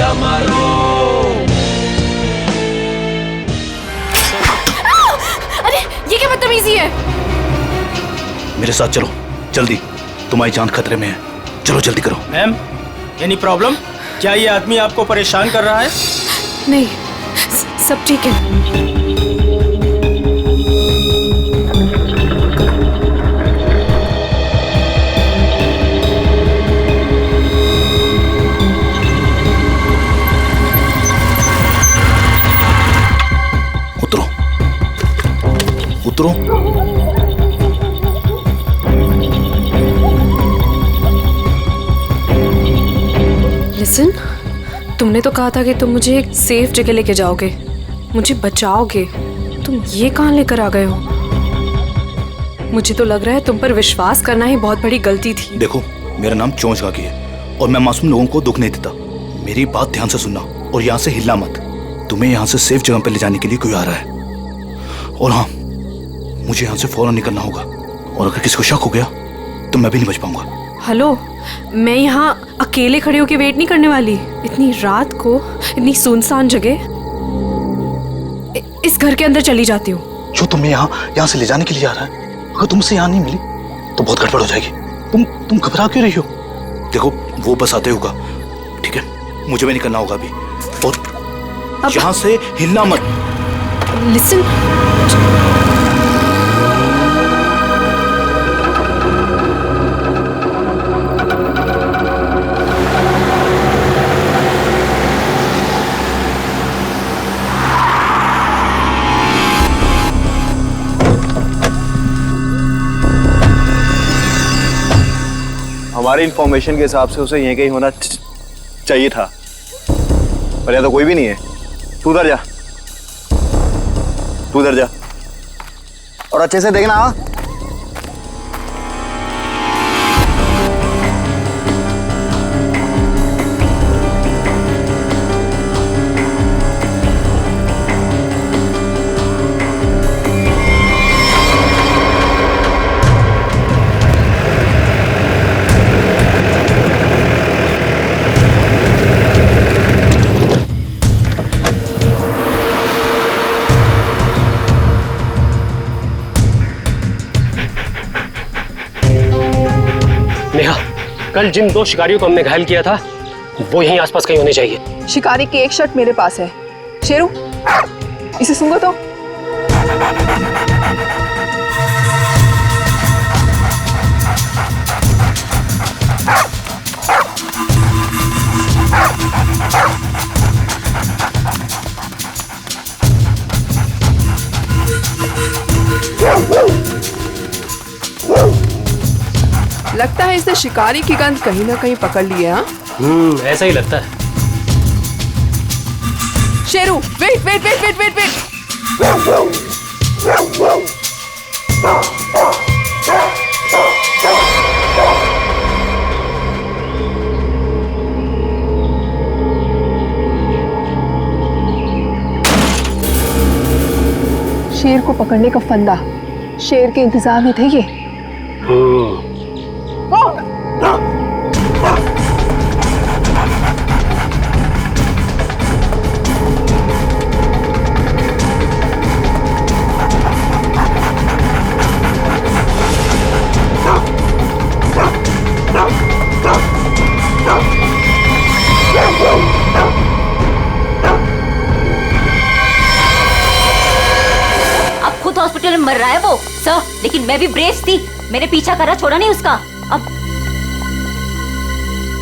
या मारो। अरे ये क्या बदतमीजी है? मेरे साथ चलो जल्दी, तुम्हारी जान खतरे में है। चलो जल्दी करो। Ma'am, any problem? क्या ये आदमी आपको परेशान कर रहा है? नहीं, सब ठीक है। उतरो उतरो। लिसन, तुमने तो कहा था कि तुम मुझे एक सेफ जगह लेके जाओगे, मुझे बचाओगे। तुम ये कहाँ लेकर आ गए हो? मुझे तो लग रहा है तुम पर विश्वास करना ही बहुत बड़ी गलती थी। देखो, मेरा नाम चोंच गागी है और मैं मासूम लोगों को दुख नहीं देता। मेरी बात ध्यान से सुनना और यहाँ से हिलना मत। तुम्हें यहाँ से सेफ जगह पर ले जाने के लिए कोई आ रहा है। और हाँ, मुझे यहाँ से फौरन निकलना होगा और अगर किसी को शक हो गया तो मैं भी नहीं बच पाऊंगा। हेलो, मैं यहाँ अकेले खड़े होकर वेट नहीं करने वाली। इतनी रात को इतनी सुनसान जगह, इस घर के अंदर चली जाती हूँ। जो तुम्हें यहाँ से ले जाने के लिए आ रहा है, अगर तुमसे यहाँ नहीं मिली तो बहुत गड़बड़ हो जाएगी। तुम घबरा क्यों रही हो? देखो, वो बस आते होगा, ठीक है? मुझे भी निकलना होगा अभी और यहाँ से हिलना मत। लिसन, हमारी इंफॉर्मेशन के हिसाब से उसे यहीं कहीं होना चाहिए था, पर यहाँ तो कोई भी नहीं है। तू उधर जा, तू उधर जा और अच्छे से देखना। हाँ, नेहा, कल जिन 2 शिकारियों को हमने घायल किया था वो यहीं आसपास कहीं होने चाहिए। शिकारी की एक शर्ट मेरे पास है। शेरू, इसे सूंघो तो। लगता है इसने शिकारी की गंध कहीं ना कहीं पकड़ ली है। हाँ, ऐसा ही लगता है। Sheru, wait wait wait wait wait wait. शेर को पकड़ने का फंदा शेर के इंतजार में थे ये। अब खुद हॉस्पिटल में मर रहा है वो सर, लेकिन मैं भी ब्रेव थी, मैंने पीछा करा, छोड़ा नहीं उसका। अब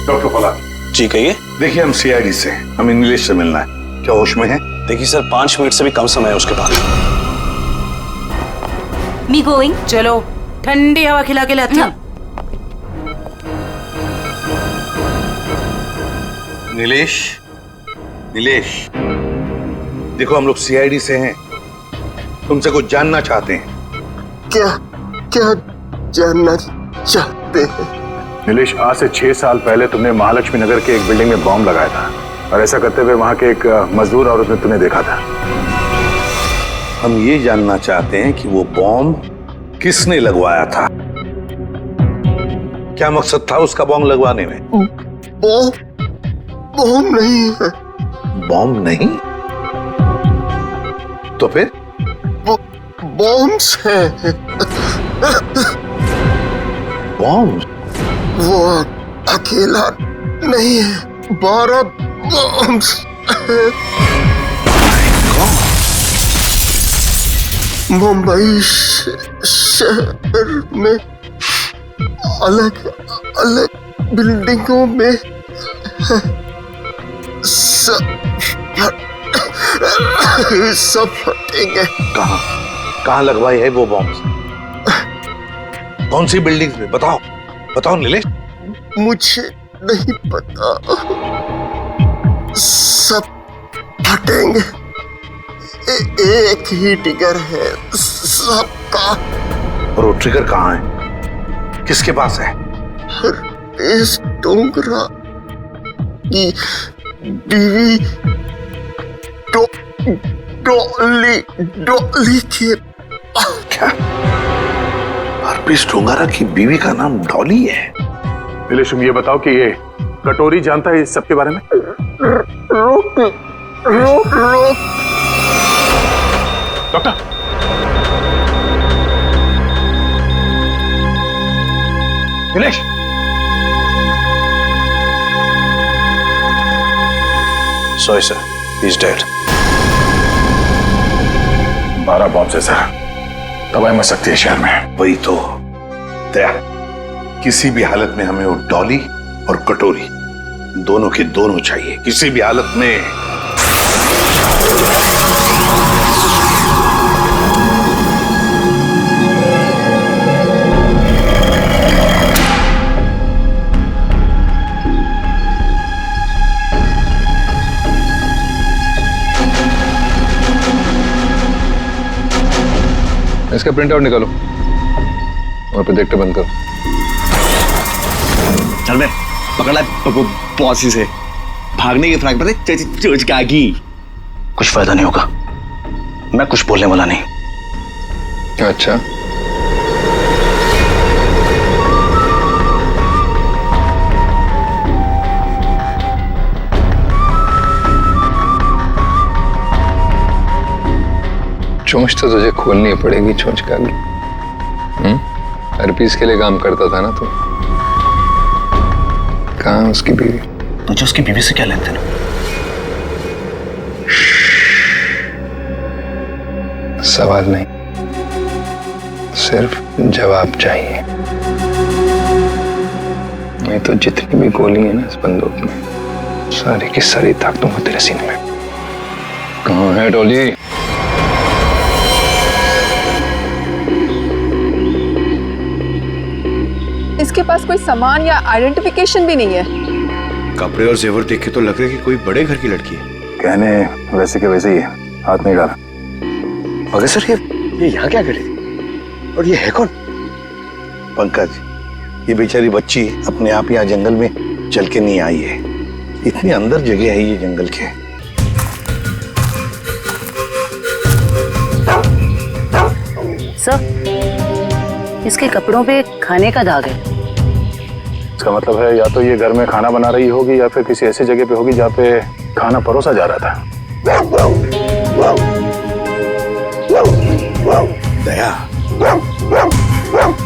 डॉक्टर पलानी जी कहिए। देखिए, हम सीआईडी से, हमें नीलेश से मिलना है। क्या होश में है? देखिए सर, 5 मिनट से भी कम समय है उसके पास। Me going. चलो, ठंडी हवा खिला के लाती हूँ। नीलेश, नीलेश, देखो हम लोग सीआईडी से हैं, तुमसे कुछ जानना चाहते हैं। क्या क्या जानना चाहते हैं? नीलेश, आज से 6 साल पहले तुमने महालक्ष्मी नगर के एक बिल्डिंग में बॉम्ब लगाया था और ऐसा करते हुए वहां के एक मजदूर औरत ने तुम्हें देखा था। हम ये जानना चाहते हैं कि वो बॉम्ब किसने लगवाया था, क्या मकसद था उसका बॉम्ब लगवाने में? बॉम्ब नहीं है। बॉम्ब नहीं तो फिर? बॉम्ब्स है। बॉम्ब? वो अकेला नहीं है, 12 बॉम्ब्स है। मुंबई शहर में अलग अलग बिल्डिंगों में है। सब फटेंगे। कहाँ लगवाई है वो बॉम्ब? कौन सी बिल्डिंग में? बताओ बताओ नीलेश। मुझे नहीं पता। सब फटेंगे। एक ही ट्रिगर है सबका। और वो ट्रिगर कहाँ है? किसके पास है? इस डोंगरा की बीवी डॉली के। क्या? हरप्रीत डोंगरा की बीवी का नाम डॉली है? नीलेश, तुम ये बताओ कि ये कटोरी जानता है इस सब के बारे में? रोक रोक रोक। Doctor, Nilesh, sorry sir, he is dead. 12 bomb से सर, तबाही मच सकती है शहर में। वही तो दया, किसी भी हालत में हमें वो डॉली और कटोरी दोनों के दोनों चाहिए, किसी भी हालत में। इसका प्रिंट आउट निकालो और प्रोजेक्टर बंद करो। चल मैं पकड़ा पॉसी से भागने की फ्रैक पर चोचकागी। कुछ फायदा नहीं होगा, मैं कुछ बोलने वाला नहीं। अच्छा, चोंच तो तुझे खोलनी पड़ेगी, चोंच का भी। हरपीस के लिए काम करता था ना तू? कहाँ उसकी बीवी? तुझे उसकी बीवी से क्या लेन देन? सवाल नहीं, सिर्फ जवाब चाहिए। नहीं तो जितनी भी गोली है ना इस बंदूक में, सारी की सारी दाग दूंगा तेरे सीने में। कहाँ है डॉली? इसके पास कोई सामान या आइडेंटिफिकेशन भी नहीं है। कपड़े और जेवर देख के तो लग रहा है कि कोई बड़े घर की लड़की है। कहने वैसे के वैसे ही है, हाथ नहीं डाला। मगर सर ये यहाँ क्या कर रही थी? और ये है कौन? पंकज, ये बेचारी बच्ची अपने आप यहाँ जंगल में चल के नहीं आई है। इतनी अंदर जगह है ये जंगल के। सर, इसके कपड़ों पे खाने का दाग है। इसका मतलब है या तो ये घर में खाना बना रही होगी या फिर किसी ऐसी जगह पे होगी जहाँ पे खाना परोसा जा रहा था। दया,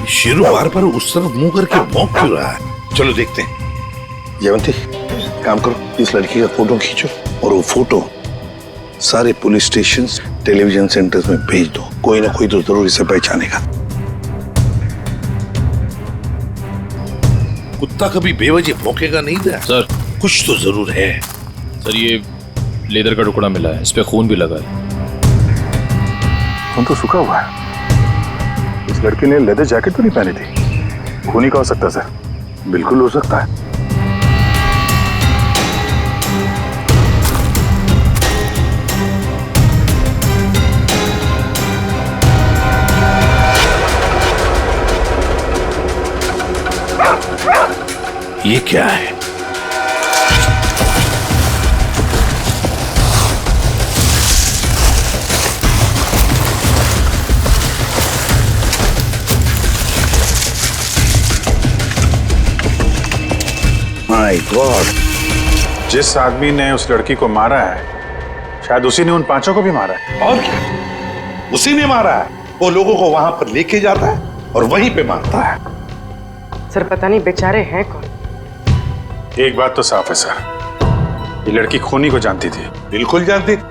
शेरू बार बार उस तरफ मुंह करके भौंक क्यों रहा है? चलो देखते हैं। जयवंती, काम करो, इस लड़की का फोटो खींचो और वो फोटो सारे पुलिस स्टेशन, टेलीविजन सेंटर्स में भेज दो। कोई ना कोई तो जरूर इसे पहचानेगा। कुत्ता कभी बेवजह भौंकेगा नहीं था सर। कुछ तो जरूर है। सर, ये लेदर का टुकड़ा मिला है, इस पे खून भी लगा है। खून तो सूखा हुआ है। इस लड़की ने लेदर जैकेट तो नहीं पहनी थी। खूनी का हो सकता है सर? बिल्कुल हो सकता है। ये क्या है? माय गॉड, जिस आदमी ने उस लड़की को मारा है शायद उसी ने उन पांचों को भी मारा है। और क्या, उसी ने मारा है। वो लोगों को वहां पर लेके जाता है और वहीं पे मारता है। सर पता नहीं बेचारे हैं कौन। एक बात तो साफ है सर, ये लड़की खूनी को जानती थी। बिल्कुल जानती थी।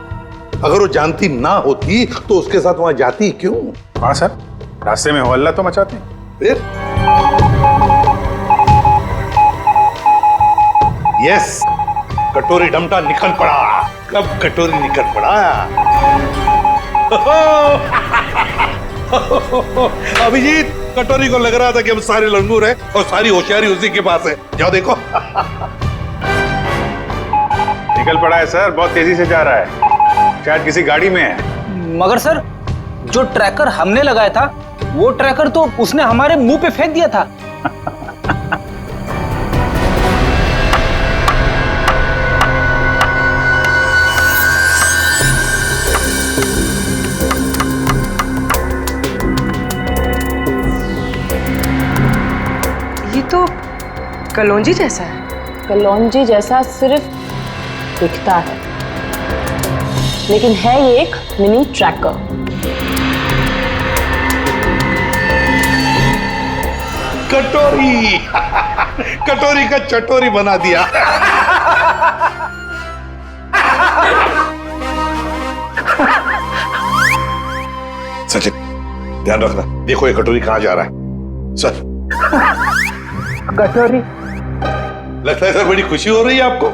अगर वो जानती ना होती तो उसके साथ वहां जाती क्यों? हाँ सर, रास्ते में हल्ला तो मचाती। फिर यस, कटोरी डमटा निकल पड़ा। कब कटोरी निकल पड़ा? अभिजीत, कटोरी को लग रहा था कि हम सारे लंगूर हैं और सारी होशियारी उसी के पास है। जाओ देखो। निकल पड़ा है सर, बहुत तेजी से जा रहा है, शायद किसी गाड़ी में है। मगर सर, जो ट्रैकर हमने लगाया था वो ट्रैकर तो उसने हमारे मुंह पे फेंक दिया था। ये तो कलौंजी जैसा है। कलौंजी जैसा सिर्फ दिखता है, लेकिन है ये एक मिनी ट्रैकर। कटोरी कटोरी का चटोरी बना दिया। सचिन, ध्यान रखना, देखो ये कटोरी कहां जा रहा है। सर, कटोरी? लगता है सर बड़ी खुशी हो रही है आपको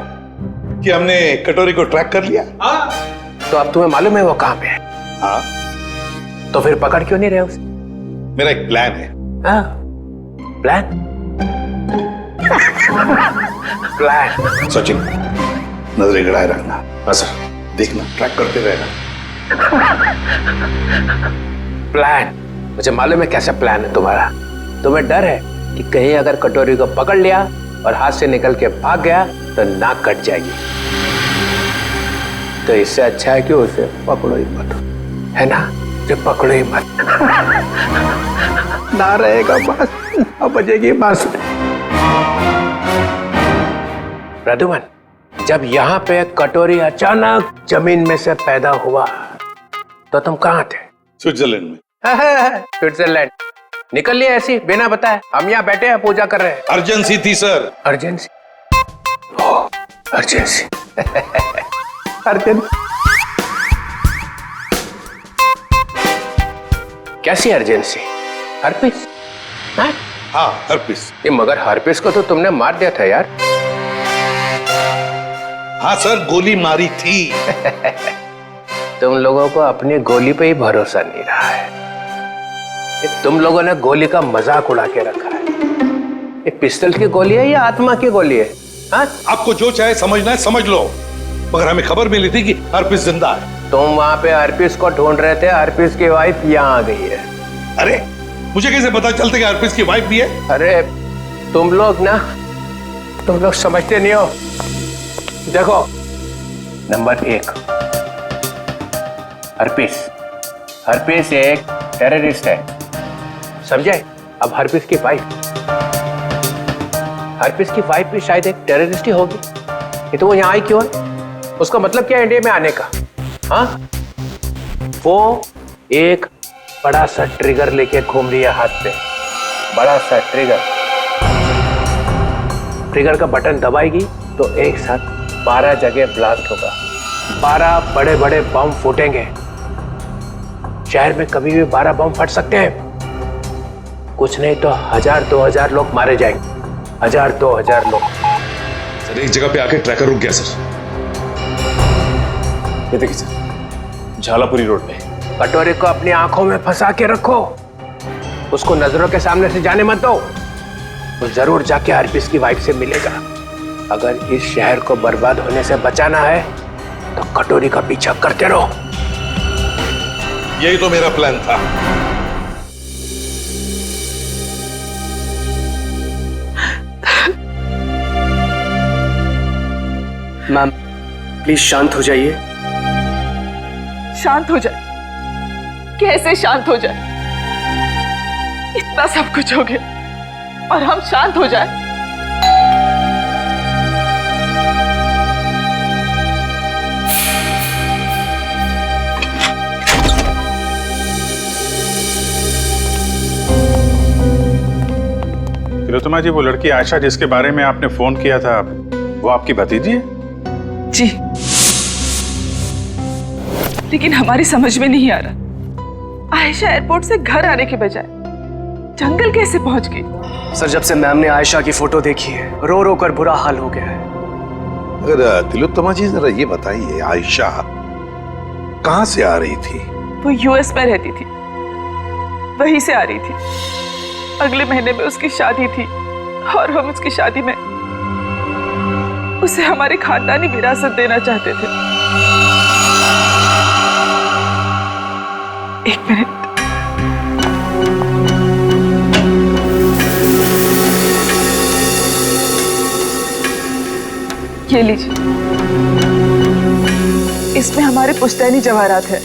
कि हमने कटोरी को ट्रैक कर लिया। तो अब तुम्हें मालूम है वो कहां पे है? हाँ। तो फिर पकड़ क्यों नहीं रहे उसे? मेरा एक प्लान है। हाँ, प्लान? प्लान? सचिन, नजरें गड़ाए रखना। हाँ सर, देखना, ट्रैक करते रहना। प्लान? मुझे मालूम है कैसा प्लान है तुम्हारा। तुम्हें डर है कि कहीं अगर कटोरी को पकड़ लिया और हाथ से निकल के भाग गया तो नाक कट जाएगी। तो इससे अच्छा है कि उसे पकड़ो ही मत, है ना? जो पकड़ो ही मत। ना रहेगा बस, अब बजेगी बस। प्रद्युमन, जब यहाँ पे कटोरी अचानक जमीन में से पैदा हुआ तो तुम कहाँ थे? स्विट्जरलैंड में। स्विट्जरलैंड निकल लिया ऐसी बिना बताए? हम यहाँ बैठे हैं, पूजा कर रहे हैं। अर्जेंसी थी सर। अर्जेंसी? अर्जेंसी। अर्जेंसी कैसी अर्जेंसी? हर्पिस? हाँ, हर्पिस। ये मगर हर्पिस को तो तुमने मार दिया था यार। हाँ सर, गोली मारी थी। तुम लोगों को अपनी गोली पे ही भरोसा नहीं रहा है। तुम लोगों ने गोली का मजाक उड़ा के रखा है। ये पिस्टल की गोली है या आत्मा की गोली है? हाँ? आपको जो चाहे समझना है समझ लो, मगर हमें खबर मिली थी कि हर्पिस जिंदा है। तुम वहां पे हर्पिस को ढूंढ रहे थे, हर्पिस की वाइफ यहाँ आ गई है। अरे मुझे कैसे पता चलता कि हर्पिस की वाइफ भी है? अरे तुम लोग समझते नहीं हो। देखो, नंबर 1, हर्पिस एक टेररिस्ट है, समझे? अब हर्पिस की वाइफ भी शायद एक टेररिस्ट ही होगी। ये तो वो यहाँ आई क्यों है? उसका मतलब क्या है इंडिया में आने का? हाँ, वो एक बड़ा सा ट्रिगर लेके घूम रही है हाथ पे। बड़ा सा ट्रिगर का बटन दबाएगी तो एक साथ 12 जगह ब्लास्ट होगा। 12 बड़े बड़े बम फूटेंगे। शहर में कभी भी 12 बम फट सकते हैं। कुछ नहीं तो 1000-2000 लोग मारे जाएंगे। 1000-2000 लोग। सर, एक जगह पे आके ट्रैकर रुक गया सर। ये देखिए सर, झालापुरी रोड पे। कटोरी को अपनी आंखों में फंसा के रखो, उसको नजरों के सामने से जाने मत दो। वो जरूर जाके हर्पिस की वाइफ से मिलेगा। अगर इस शहर को बर्बाद होने से बचाना है तो कटोरी का पीछा करते रहो। यही तो मेरा प्लान था। मैम, प्लीज शांत हो जाइए। शांत हो जाए? कैसे शांत हो जाए? इतना सब कुछ हो गया और हम शांत हो जाए? तिलोत्तमा जी, वो लड़की आयशा जिसके बारे में आपने फोन किया था, वो आपकी भतीजी है? जी, लेकिन हमारी समझ में नहीं आ रहा, आयशा एयरपोर्ट से घर आने के बजाय जंगल कैसे पहुंच गई? सर, जब से मैम ने आयशा की फोटो देखी है, रो रो कर बुरा हाल हो गया है। अगर तिलोत्तमा जी जरा ये बताइए, आयशा कहाँ से आ रही थी? वो यूएस में रहती थी, वहीं से आ रही थी। अगले महीने में उसकी शादी थी और हम उसकी शादी में उसे हमारी खानदानी विरासत देना चाहते थे। एक मिनट, ये लीजिए, इसमें हमारे पुश्तैनी जवाहरात है।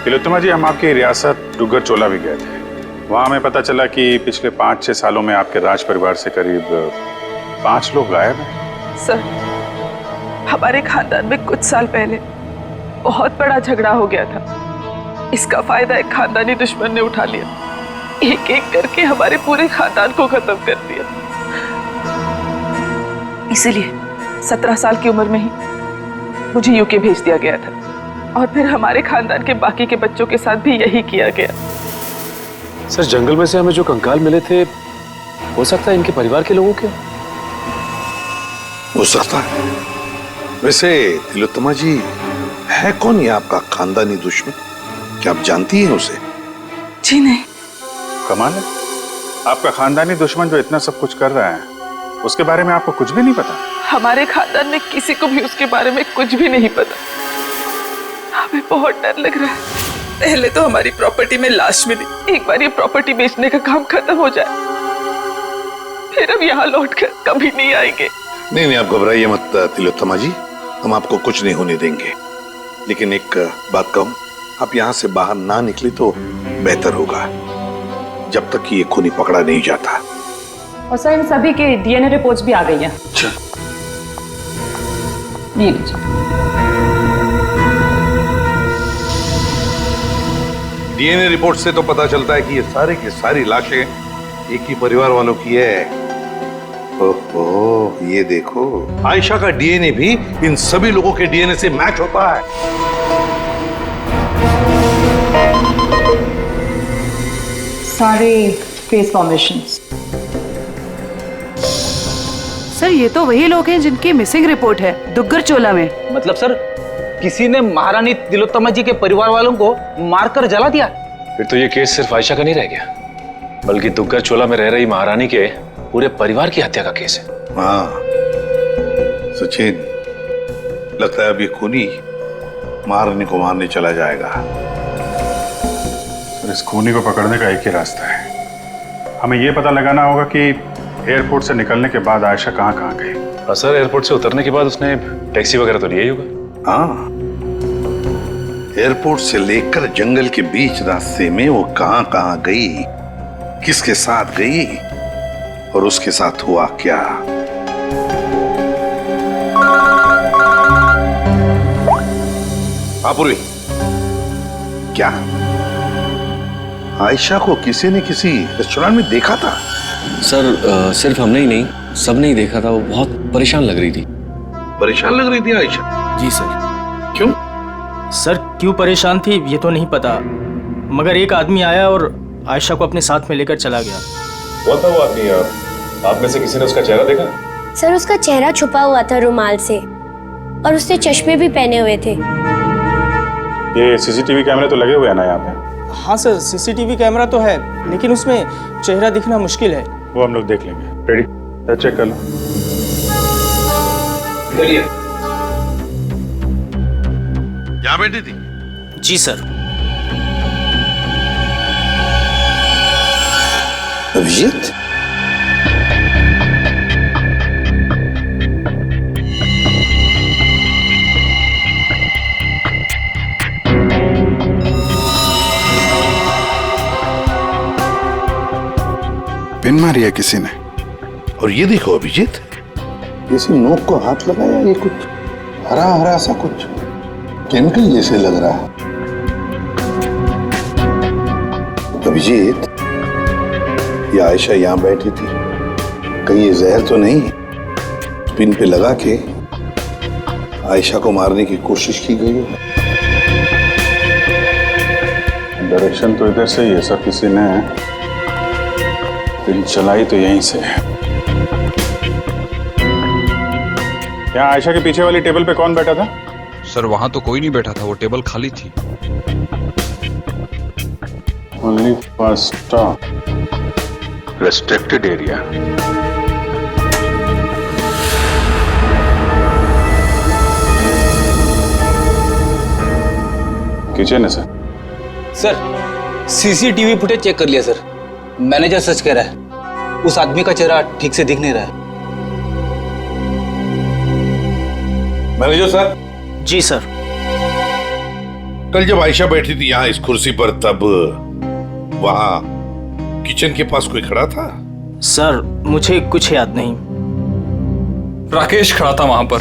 तिलोत्तमा जी, हम आपकी रियासत डुग्गर चोला भी गए थे। वहां हमें पता चला कि पिछले 5-6 सालों में आपके राज परिवार से करीब 5 लोग गायब हैं। सर, हमारे खानदान में कुछ साल पहले बहुत बड़ा झगड़ा हो गया था। इसका फायदा एक खानदानी दुश्मन ने उठा लिया, एक एक करके हमारे पूरे खानदान को खत्म कर दिया। इसीलिए 17 साल की उम्र में ही मुझे यूके भेज दिया गया था और फिर हमारे खानदान के बाकी के बच्चों के साथ भी यही किया गया। सर, जंगल में से हमें जो कंकाल मिले थे, हो सकता है इनके परिवार के लोगों के? हो सकता है। वैसे तिलोत्तमा जी, है कौन ये आपका खानदानी दुश्मन? क्या आप जानती हैं उसे? जी नहीं। कमाल है, आपका खानदानी दुश्मन जो इतना सब कुछ कर रहा है, उसके बारे में आपको कुछ भी नहीं पता? हमारे खानदान में किसी को भी उसके बारे में कुछ भी नहीं पता। हमें बहुत डर लग रहा है। पहले तो हमारी प्रॉपर्टी में लाश मिली, एक बार ये प्रॉपर्टी बेचने का काम खत्म हो जाए, फिर हम यहाँ लौटकर कभी नहीं आएंगे। नहीं नहीं, आप घबराइए मत तिलोत्तमा जी, हम आपको कुछ नहीं होने देंगे। लेकिन एक बात कहूं, आप यहाँ से बाहर ना निकले तो बेहतर होगा, जब तक कि ये खूनी पकड़ा नहीं जाता। और सर, इन सभी के डीएनए रिपोर्ट्स भी आ गई हैं। अच्छा, ये लीजिए। डीएनए रिपोर्ट से तो पता चलता है कि ये सारे की सारी लाशें एक ही परिवार वालों की है। ओहो, ये देखो, आयशा का डीएनए भी इन सभी लोगों के डीएनए से मैच होता है। सारे फेस फॉर्मेशंस। सर, ये तो वही लोग हैं जिनकी मिसिंग रिपोर्ट है दुग्गर चोला में। मतलब सर, किसी ने महारानी तिलोत्तमा जी के परिवार वालों को मारकर जला दिया? फिर तो ये केस सिर्फ आयशा का नहीं रह गया, बल्कि दुग्गर चोला में रह रही महारानी के पूरे परिवार की हत्या का केस है। हाँ सचिन, लगता है अब ये खूनी महारानी को मारने चला जाएगा। सर, इस खूनी को पकड़ने का एक ही रास्ता है। हमें ये पता लगाना होगा कि एयरपोर्ट से निकलने के बाद आयशा कहाँ गई। सर, एयरपोर्ट से उतरने के बाद उसने टैक्सी वगैरह तो लिया ही होगा। हाँ, एयरपोर्ट से लेकर जंगल के बीच रास्ते में वो कहाँ गई, किसके साथ गई और उसके साथ हुआ क्या? पूर्वी, क्या आयशा को किसी ने किसी रेस्टोरेंट में देखा था? सर, सिर्फ हमने ही नहीं, सबने ही देखा था। वो बहुत परेशान लग रही थी। परेशान लग रही थी आयशा? जी सर। क्यों? सर, क्यों परेशान थी ये तो नहीं पता, मगर एक आदमी आया और आयशा को अपने साथ में लेकर चला गया। कौन था वो आदमी? आप में से किसी ने उसका चेहरा देखा? सर, उसका चेहरा छुपा हुआ था रुमाल से और उसने चश्मे भी पहने हुए थे। ये सीसीटीवी कैमरे तो लगे हुए हैं ना यहाँ पे? हाँ सर, सीसीटीवी कैमरा तो है, लेकिन उसमें चेहरा दिखना मुश्किल है। वो हम लोग देख लेंगे। रेडी? चेक कर लो। यहाँ बैठी थी? जी सर। अभिजीत? पिन मारी है किसी ने। और ये देखो अभिजीत, किसी नोक को हाथ लगाया, ये कुछ हरा हरा सा कुछ केमिकल जैसे लग रहा है। अभिजीत, ये आयशा यहाँ बैठी थी, कहीं ये जहर तो नहीं पिन पे लगा के आयशा को मारने की कोशिश की गई है? डायरेक्शन तो इधर से ही है सर, किसी ने पिन चलाई तो यहीं से है। यहाँ आयशा के पीछे वाली टेबल पे कौन बैठा था? सर वहां तो कोई नहीं बैठा था, वो टेबल खाली थी। Only first stop restricted area. Kitchen है sir. Sir CCTV footage check कर लिया सर। मैनेजर सच कह रहा है, उस आदमी का चेहरा ठीक से दिख नहीं रहा है। Manager sir. जी सर। कल जब आयशा बैठी थी यहाँ इस कुर्सी पर, तब वहां किचन के पास कोई खड़ा था? सर मुझे कुछ याद नहीं। राकेश खड़ा था वहां पर।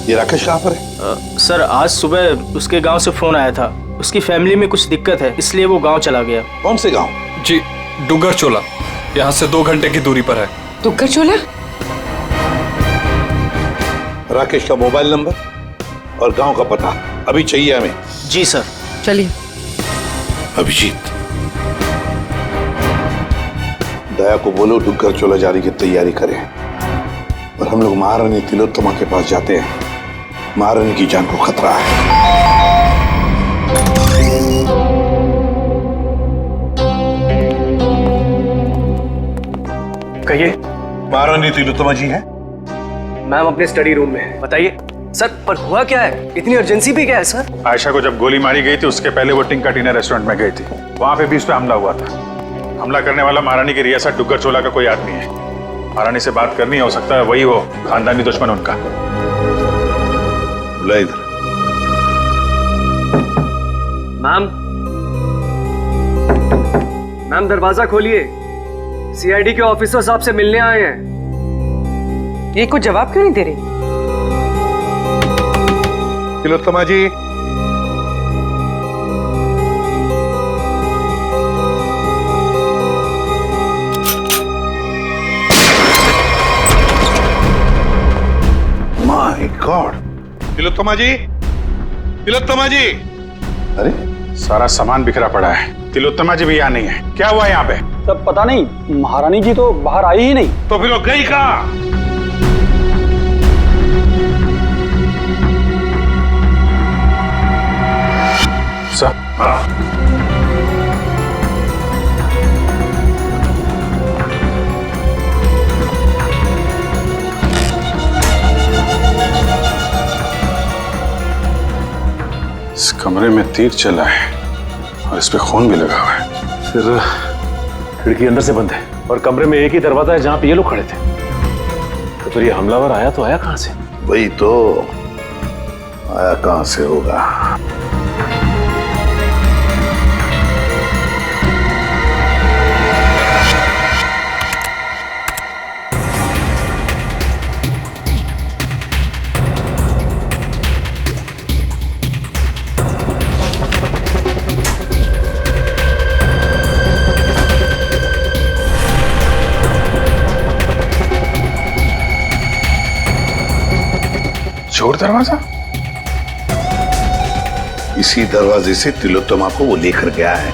ये राकेश कहाँ पर है? सर आज सुबह उसके गांव से फोन आया था, उसकी फैमिली में कुछ दिक्कत है, इसलिए वो गांव चला गया। कौन से गांव? जी डुगर चोला, यहाँ से 2 घंटे की दूरी पर है। डुगर चोला? राकेश का मोबाइल नंबर और गांव का पता अभी चाहिए हमें। जी सर। चलिए। अभिजीत, दया को बोलो डुगर चोला जाने की तैयारी करें और हम लोग महारानी तिलोत्तमा के पास जाते हैं। महारानी की जान को खतरा है। कहिए। महारानी तिलोत्तमा जी हैं? मैम अपने स्टडी रूम में है। बताइए सर, पर हुआ क्या है? इतनी अर्जेंसी भी क्या है सर? आयशा को जब गोली मारी गई थी उसके पहले वो टिंका टीना रेस्टोरेंट में गई थी, वहां पे भी उस पे हमला हुआ था। हमला करने वाला महारानी की रियासत डुगर चोला का कोई आदमी है। महारानी से बात करनी है, हो सकता है वही हो खानदानी दुश्मन उनका। बुला इधर। मैम दरवाजा खोलिए, सीआईडी के ऑफिसर साहब से मिलने आए हैं। ये कुछ जवाब क्यों नहीं दे रही? तिलोत्तमा जी। My god. तिलोत्तमा जी, तिलोत्तमा जी। अरे सारा सामान बिखरा पड़ा है, तिलोत्तमा जी भी यहाँ नहीं है। क्या हुआ यहाँ पे? तब पता नहीं, महारानी जी तो बाहर आई ही नहीं। तो फिर वो गई कहाँ? इस कमरे में तीर चला है और इस पे खून भी लगा हुआ है। फिर खिड़की अंदर से बंद है और कमरे में एक ही दरवाजा है जहां पे ये लोग खड़े थे। तो फिर ये हमलावर आया तो आया कहां से? वही तो, आया कहां से होगा? चोर दरवाजा? इसी दरवाजे से तिलोत्तमा को वो लेकर गया है।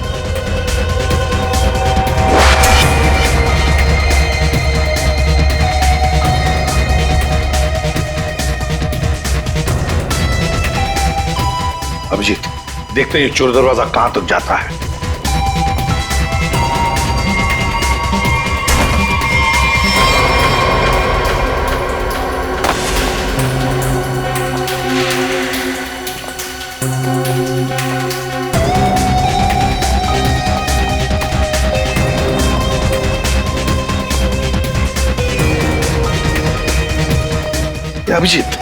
अभिजीत, देखते हैं ये चोर दरवाजा कहां तक जाता है। अभिजीत,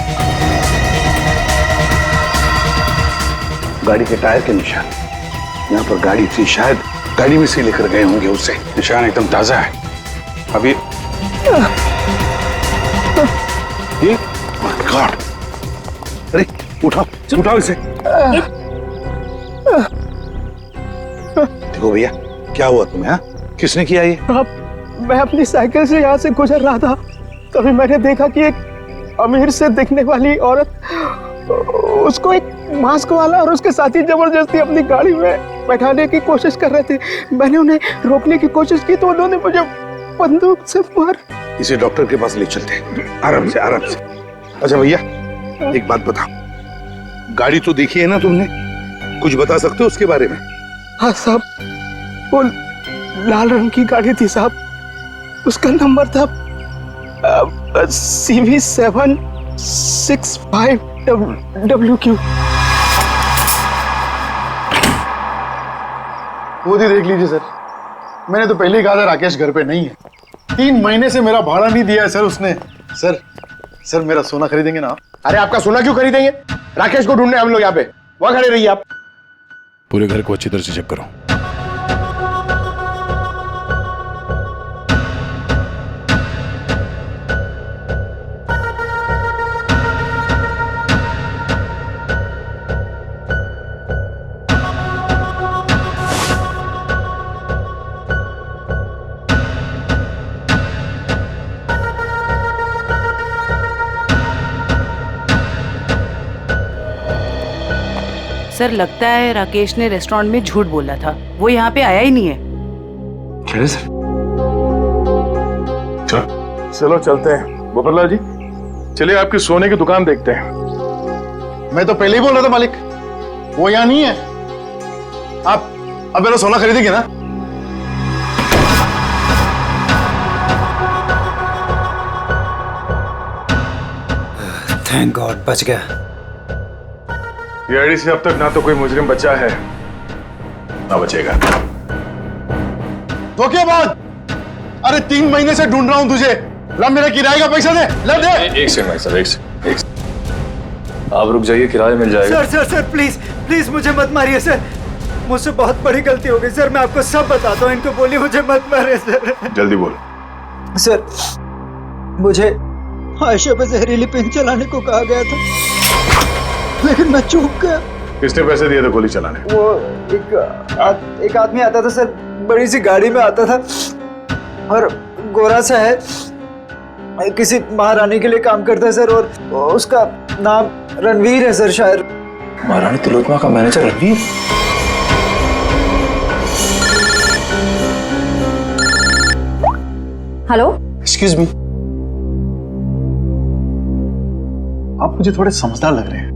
गाड़ी के टायर के निशान यहाँ पर गाड़ी थी, शायद गाड़ी में से लेकर गए होंगे उसे। निशान एकदम ताजा है। अभी ये गॉड, अरे उठाओ उठाओ इसे। देखो भैया, क्या हुआ तुम्हें? हाँ, किसने किया ये? मैं अपनी साइकिल से यहाँ से गुजर रहा था, तभी मैंने देखा कि एक अमीर से दिखने वाली औरत उसको एक मास्क वाला और उसके साथी जबरदस्ती अपनी गाड़ी में बैठाने की कोशिश कर रहे थे। मैंने उन्हें रोकने की कोशिश की तो उन्होंने मुझे बंदूक से मार। इसे डॉक्टर के पास ले चलते हैं, आराम से आराम से। अच्छा भैया, एक बात बताओ, गाड़ी तो देखी है ना तुमने, कुछ बता सकते हो उसके बारे में? हाँ साहब, वो लाल रंग की गाड़ी थी साहब, उसका नंबर था CV765WQ। खुद ही देख लीजिए सर, मैंने तो पहले ही कहा था राकेश घर पे नहीं है। 3 महीने से मेरा भाड़ा नहीं दिया है सर उसने। सर मेरा सोना खरीदेंगे ना आप? अरे आपका सोना क्यों खरीदेंगे? राकेश को ढूंढने हम लोग यहाँ पे, वहां खड़े रहिए आप। पूरे घर को अच्छी तरह से चेक करो। सर लगता है राकेश ने रेस्टोरेंट में झूठ बोला था, वो यहाँ पे आया ही नहीं है। चले सर, चलो चलते हैं। गोपाललाल जी, चलिए आपकी सोने की दुकान देखते हैं। मैं तो पहले ही बोल रहा था मालिक, वो यहाँ नहीं है। आप अब मेरा सोना खरीदेंगे ना? थैंक गॉड, बच गया। सीआईडी से अब तक ना तो कोई मुजरिम बचा है ना बचेगा। तो क्या बात? अरे 3 महीने से ढूंढ रहा हूं तुझे। ला मेरे किराए का पैसा दे, ला दे। एक सेकंड भाई साहब, एक सेकंड। आप रुक जाइए, किराया मिल जाएगा। सर प्लीज मुझे मत मारिए सर, मुझसे बहुत बड़ी गलती हो गई सर। मैं आपको सब बताता हूँ, इनको बोलिए मुझे मत मारिए सर। जल्दी बोल। सर मुझे आयशा पे जहरीली पिन चलाने को कहा गया था, लेकिन मैं चूक गया। किसने पैसे दिए थे गोली चलाने? वो एक आदमी आता था सर, बड़ी सी गाड़ी में आता था और गोरा सा है, किसी महारानी के लिए काम करता है सर, और उसका नाम रणवीर है सर। शायद महारानी तिलोत्तमा का manager Ranveer? Hello, excuse me, आप मुझे थोड़े समझदार लग रहे हैं।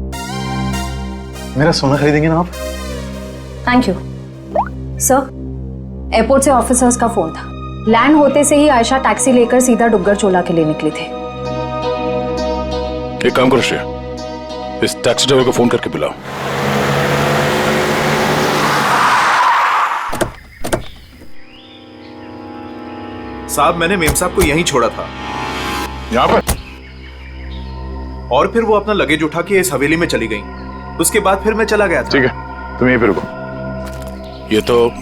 मेरा सोना खरीदेंगे ना आप? Thank you sir. एयरपोर्ट से ऑफिसर्स का फोन था, लैंड होते से ही आयशा टैक्सी लेकर सीधा डुग्गर चोला के लिए निकली थे। एक काम करो श्रेया, इस टैक्सी ड्राइवर को फोन करके बुलाओ। साहब, मैंने मेम साहब को यहीं छोड़ा था। यहाँ पर? और फिर वो अपना लगेज उठा के इस हवेली में चली गई। उसके बाद फिर मैं चला गया था। ठीक है, तुम यहीं पे रुको। ये तो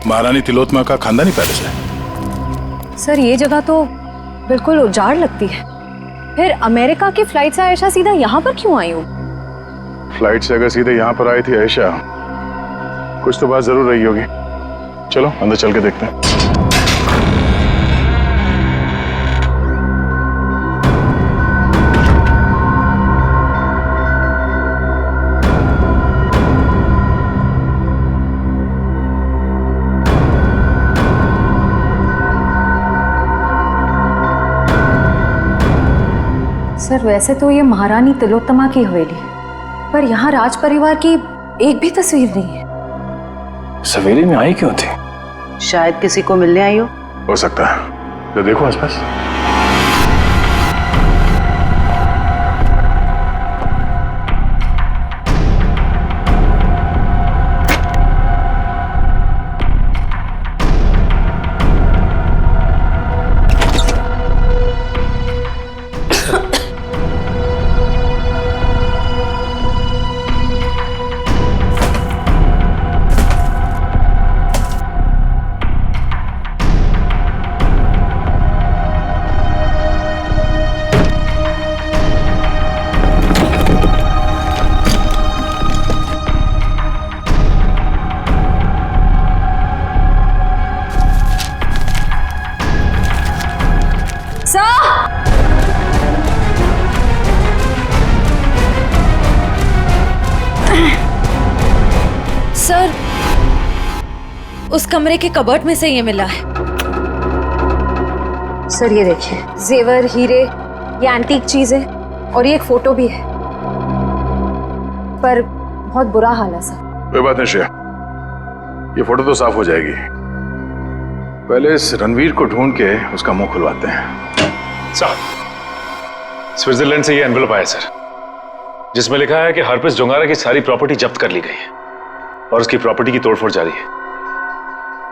महारानी तिलोत्तमा का खानदानी पैलेस है। सर ये जगह तो बिल्कुल उजाड़ लगती है, फिर अमेरिका की फ्लाइट से आयशा सीधा यहाँ पर क्यों आई हो? फ्लाइट से अगर सीधे यहाँ पर आई थी आयशा, कुछ तो बात जरूर रही होगी। चलो अंदर चल के देखते हैं। सर वैसे तो ये महारानी तिलोत्तमा की हवेली है, पर यहाँ राज परिवार की एक भी तस्वीर नहीं है। इस हवेली में आई क्यों थी? शायद किसी को मिलने आई हो सकता है, तो देखो आसपास। उस कमरे के कबर्ड में से ये मिला है। सर ये देखिए, जेवर, हीरे, ये एंटीक चीजें और ये एक फोटो भी है, पर बहुत बुरा हाल है सर। कोई बात नहीं श्रेया, ये फोटो तो साफ हो जाएगी। पहले इस रणवीर को ढूंढ के उसका मुंह खुलवाते हैं। सर, स्विट्जरलैंड से ये एनवेलप आया सर, जिसमें लिखा है कि हरप्रीत डोंगारा की सारी प्रॉपर्टी जब्त कर ली गई है और उसकी प्रॉपर्टी की तोड़फोड़ जारी है।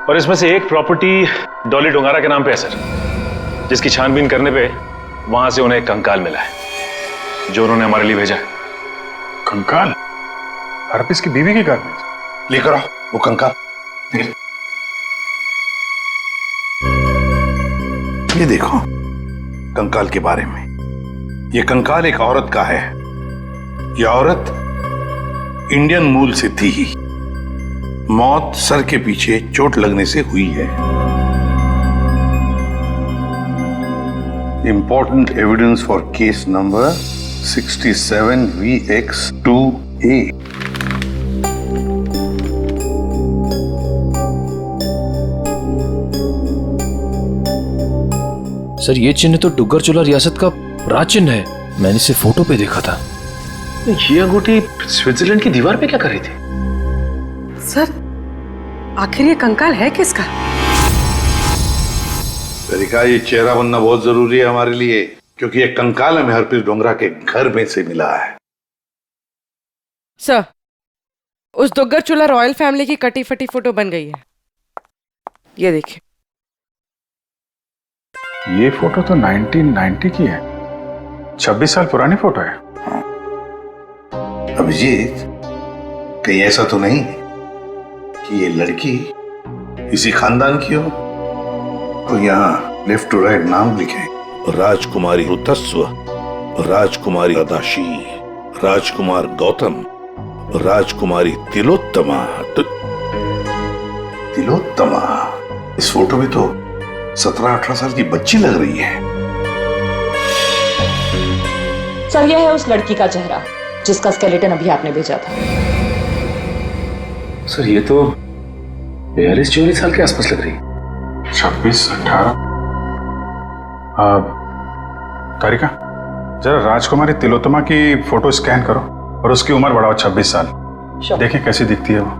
और इसमें से एक प्रॉपर्टी डॉली डोंगारा के नाम पे है सर, जिसकी छानबीन करने पे वहां से उन्हें एक कंकाल मिला है जो उन्होंने हमारे लिए भेजा है। कंकाल? हरप्रीत की बीवी के घर में? लेकर आओ वो कंकाल। ये देखो कंकाल के बारे में। ये कंकाल एक औरत का है। ये औरत इंडियन मूल से थी ही। मौत सर के पीछे चोट लगने से हुई है। Important evidence for case number 67VX2A। Sir ये चिन्ह तो डुग्गर चोला रियासत का राज चिन्ह है। मैंने इसे फोटो पे देखा था। ये अंगूठी स्विट्जरलैंड की दीवार पे क्या कर रही थी? सर, आखिर ये कंकाल है किसका? तरीका, ये चेहरा बनना बहुत जरूरी है हमारे लिए, क्योंकि ये कंकाल हमें हरप्रीत डोंगरा के घर में से मिला है। सर, उस दुग्गर चोला रॉयल फैमिली की कटी फटी फोटो बन गई है। ये देखिए। ये फोटो तो 1990 की है। 26 साल पुरानी फोटो है। अभिजीत, कहीं ऐसा तो नहीं कि ये लड़की इसी खानदान की हो? तो यहाँ लेफ्ट टू राइट नाम लिखे, राजकुमारी ऋतस्व, राजकुमारी अदाशी, राजकुमार गौतम, राजकुमारी तिलोत्तमा। तिलोत्तमा? इस फोटो में तो 17-18 साल की बच्ची लग रही है। सर, यह है उस लड़की का चेहरा जिसका स्केलेटन अभी आपने भेजा था। सर, ये तो 42-44 साल के आसपास लग रही है। 26-18। तारिका, जरा राजकुमारी तिलोत्तमा की फोटो स्कैन करो और उसकी उम्र बढ़ाओ 26 साल। देखिए कैसी दिखती है वो।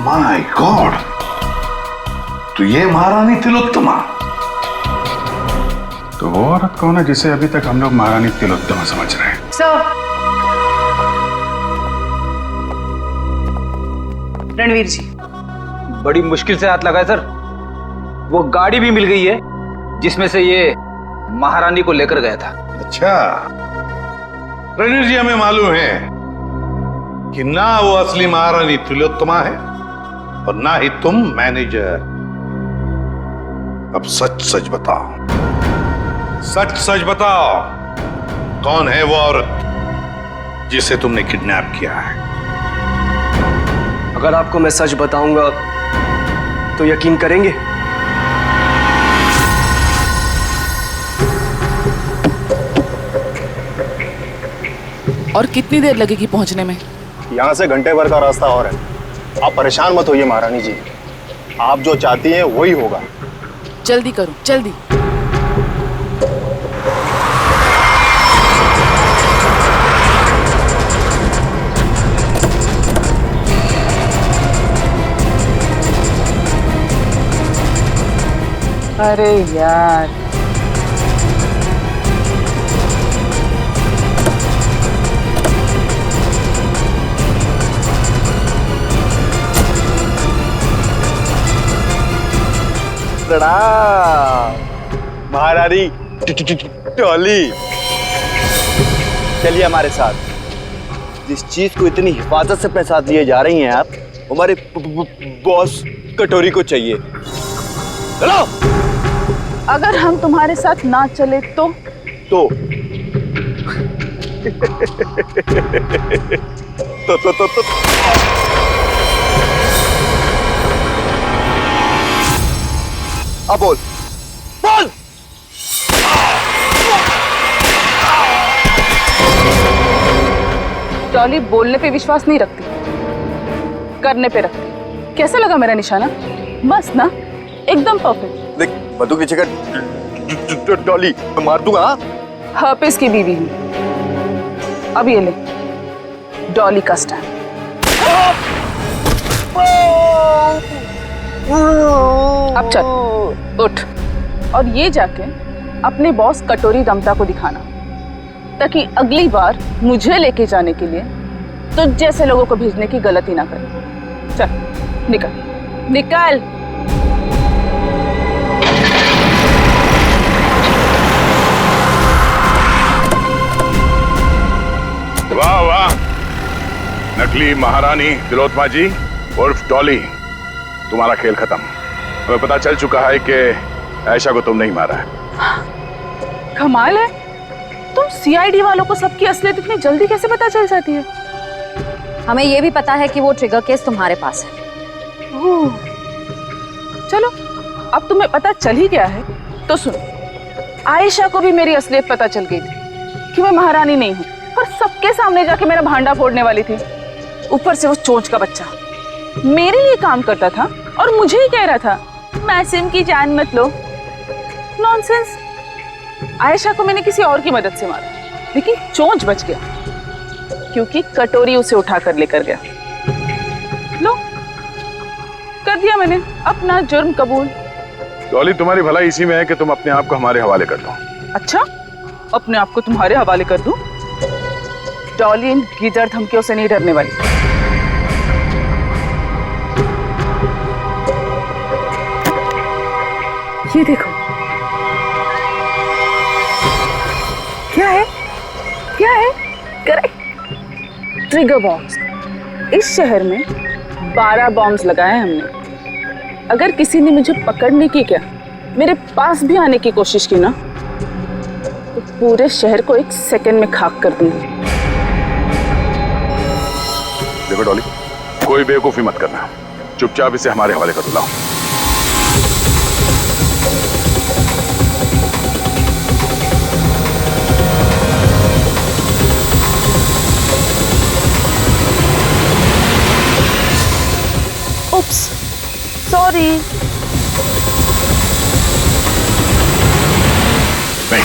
माय गॉड, तो ये महारानी तिलोत्तमा। तो वो औरत कौन है जिसे अभी तक हम लोग महारानी तिलोत्तमा समझ रहे हैं? सर, रणवीर जी। बड़ी मुश्किल से हाथ लगाए सर। वो गाड़ी भी मिल गई है जिसमें से ये महारानी को लेकर गया था। अच्छा, रणवीर जी, हमें मालूम है कि ना वो असली महारानी तिलोत्तमा है और ना ही तुम मैनेजर। अब सच सच बताओ, सच सच बताओ, कौन है वो औरत जिसे तुमने किडनैप किया है? अगर आपको मैं सच बताऊंगा तो यकीन करेंगे? और कितनी देर लगेगी पहुंचने में? यहाँ से घंटे भर का रास्ता और है। आप परेशान मत होइए महारानी जी, आप जो चाहती हैं वही होगा। जल्दी करो, जल्दी। अरे यार, प्रणाम महारानी टॉली। चलिए हमारे साथ। जिस चीज को इतनी हिफाजत से अपने साथ लिए जा रही हैं आप, हमारे बॉस कटोरी को चाहिए। चलो। अगर हम तुम्हारे साथ ना चले तो? तो तो अब बोल बोल। डॉली बोलने पे विश्वास नहीं रखती, करने पे रखती। कैसा लगा मेरा निशाना? मस्त ना, एकदम परफेक्ट। देख बंदूक नीचे कर डॉली, मैं मार दूंगा। हर्पिस की बीवी हूँ। अब ये ले डॉली का स्टैंड। अब चल उठ और ये जाके अपने बॉस कटोरी रमता को दिखाना, ताकि अगली बार मुझे लेके जाने के लिए तो जैसे लोगों को भेजने की गलती ना करे। चल निकल निकल। वाह वाह, नकली महारानी तिलोत्मा जी उर्फ डॉली, तुम्हारा खेल खत्म। हमें पता चल चुका है कि आयशा को तुम नहीं मारा है। कमाल है, तुम सीआईडी वालों को सबकी असलियत इतनी जल्दी कैसे पता चल जाती है? हमें ये भी पता है कि वो ट्रिगर केस तुम्हारे पास है। चलो अब तुम्हें पता चल ही गया है तो सुनो, आयशा को भी मेरी असलियत पता चल गई थी कि मैं महारानी नहीं हूँ, पर सबके सामने जाके मेरा भांडा फोड़ने वाली थी। ऊपर से वो चोंच का बच्चा मेरे लिए काम करता था और मुझे ही कह रहा था मासूम की जान मत लो। नॉनसेंस। आयशा को मैंने किसी और की मदद से मारा, लेकिन चोंच बच गया क्योंकि कटोरी उसे उठाकर लेकर गया। लो, कर दिया मैंने अपना जुर्म कबूल। डॉली, तुम्हारी भलाई इसी में है कि तुम अपने आप को हमारे हवाले कर दो। अच्छा, अपने आप को तुम्हारे हवाले कर दूं? डॉली इन गिदड़ धमकियों से नहीं डरने वाली। ये देखो, क्या है? क्या है? Correct, trigger bombs. इस शहर में 12 बॉम्ब्स लगाए हमने। अगर किसी ने मुझे पकड़ने की, क्या मेरे पास भी आने की कोशिश की ना, तो पूरे शहर को 1 सेकंड में खाक कर दूंगी। देखो डॉली, कोई बेवकूफी मत करना, चुपचाप इसे हमारे हवाले कर दो। लाओ। Oops, sorry. नहीं,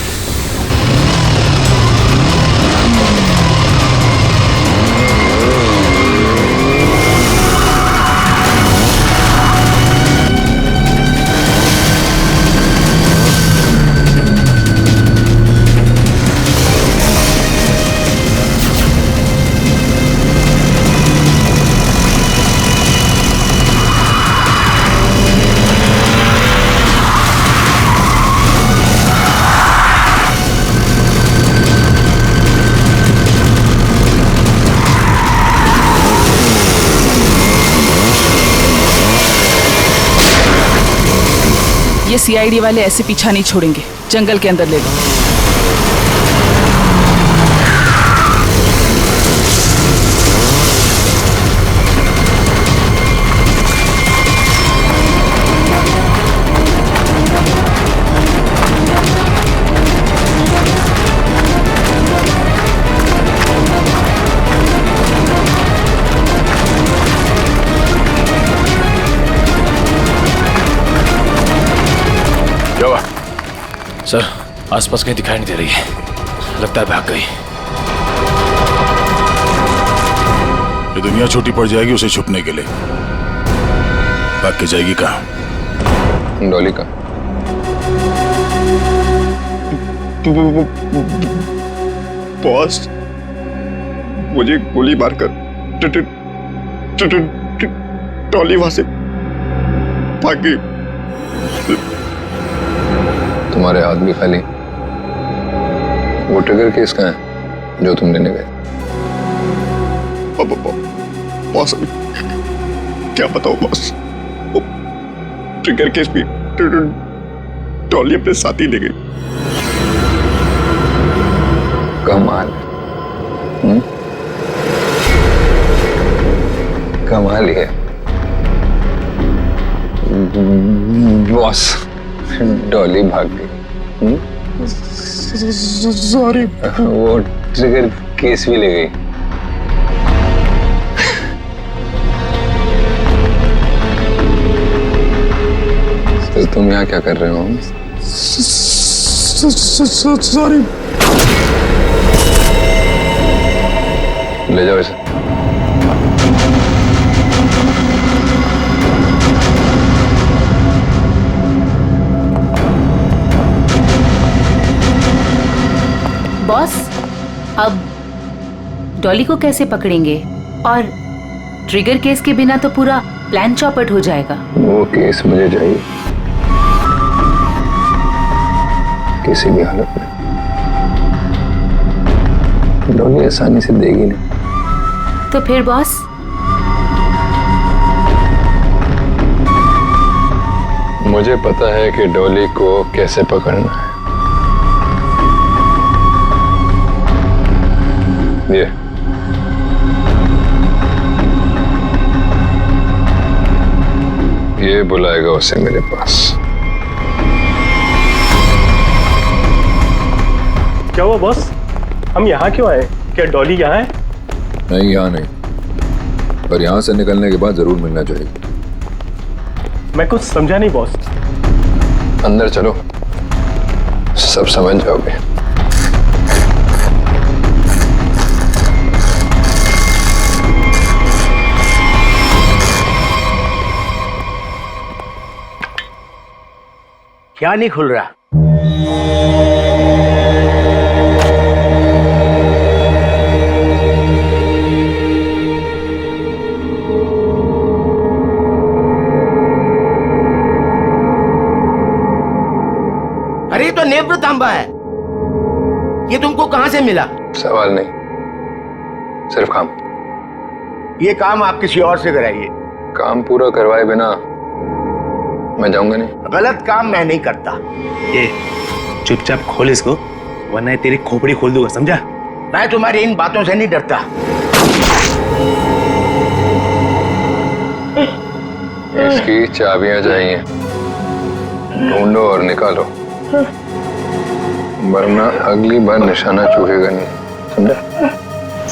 ये सीआईडी वाले ऐसे पीछा नहीं छोड़ेंगे, जंगल के अंदर ले लो। सर, आसपास कहीं दिखाई नहीं दे रही है, लगता है भाग गई। ये दुनिया छोटी पड़ जाएगी उसे छुपने के लिए, भाग के जाएगी कहाँ? डॉली का बॉस, मुझे गोली मारकर डॉली वहां से भाग गई। तुम्हारे हाथ भी खाली। वो ट्रिगर केस कहाँ है जो तुम लेने गए? बॉस, क्या बताओ बॉस, वो ट्रिगर केस भी डॉली अपने साथ ही ले गई। कमाल। कमाल ही है बॉस। डॉली भाग गई। सॉरी। वो ट्रिगर केस भी ले गई। तो तुम यहाँ क्या कर रहे हो? सॉरी। ले जाओ इसे। बॉस, अब डॉली को कैसे पकड़ेंगे? और ट्रिगर केस के बिना तो पूरा प्लान चौपट हो जाएगा। वो केस मुझे चाहिए किसी भी हालत में। डॉली आसानी से देगी नहीं। तो फिर बॉस? मुझे पता है कि डॉली को कैसे पकड़ना है। ये बुलाएगा उसे मेरे पास। क्या हुआ बॉस? हम यहाँ क्यों आए? क्या डॉली यहाँ है? नहीं, यहाँ नहीं, पर यहाँ से निकलने के बाद जरूर मिलना चाहिए। मैं कुछ समझा नहीं बॉस। अंदर चलो, सब समझ जाओगे। क्या नहीं खुल रहा? अरे ये तो नेत्र तांबा है। ये तुमको कहां से मिला? सवाल नहीं, सिर्फ काम। ये काम आप किसी और से कराइए। काम पूरा करवाए बिना मैं जाऊंगा नहीं। गलत काम मैं नहीं करता। ये चुपचाप खोल इसको, वरना तेरी खोपड़ी खोल दूंगा, समझा? मैं तुम्हारी इन बातों से नहीं डरता। इसकी चाबियां चाहिए, ढूंढो और निकालो, वरना अगली बार निशाना चूकेगा नहीं, समझा?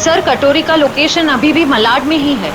सर, कटोरी का लोकेशन अभी भी मलाड में ही है।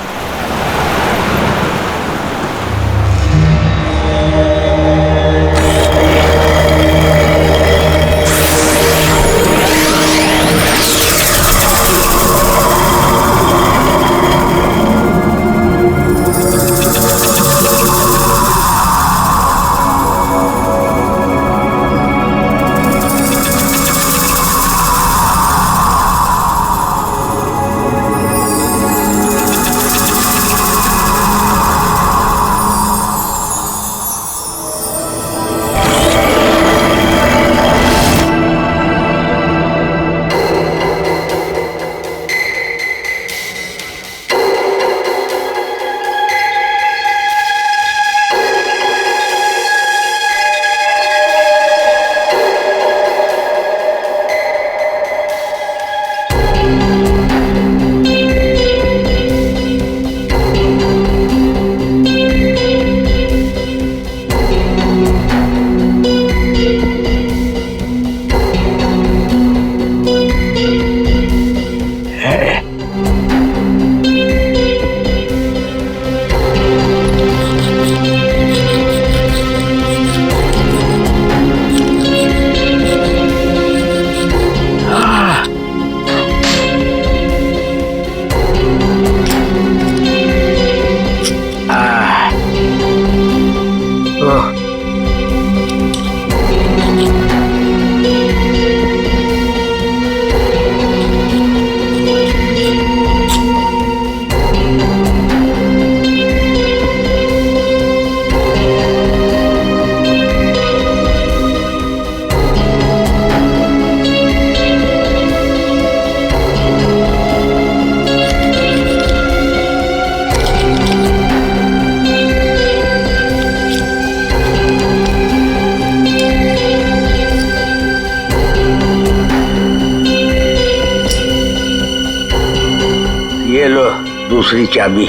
ये लो दूसरी चाबी।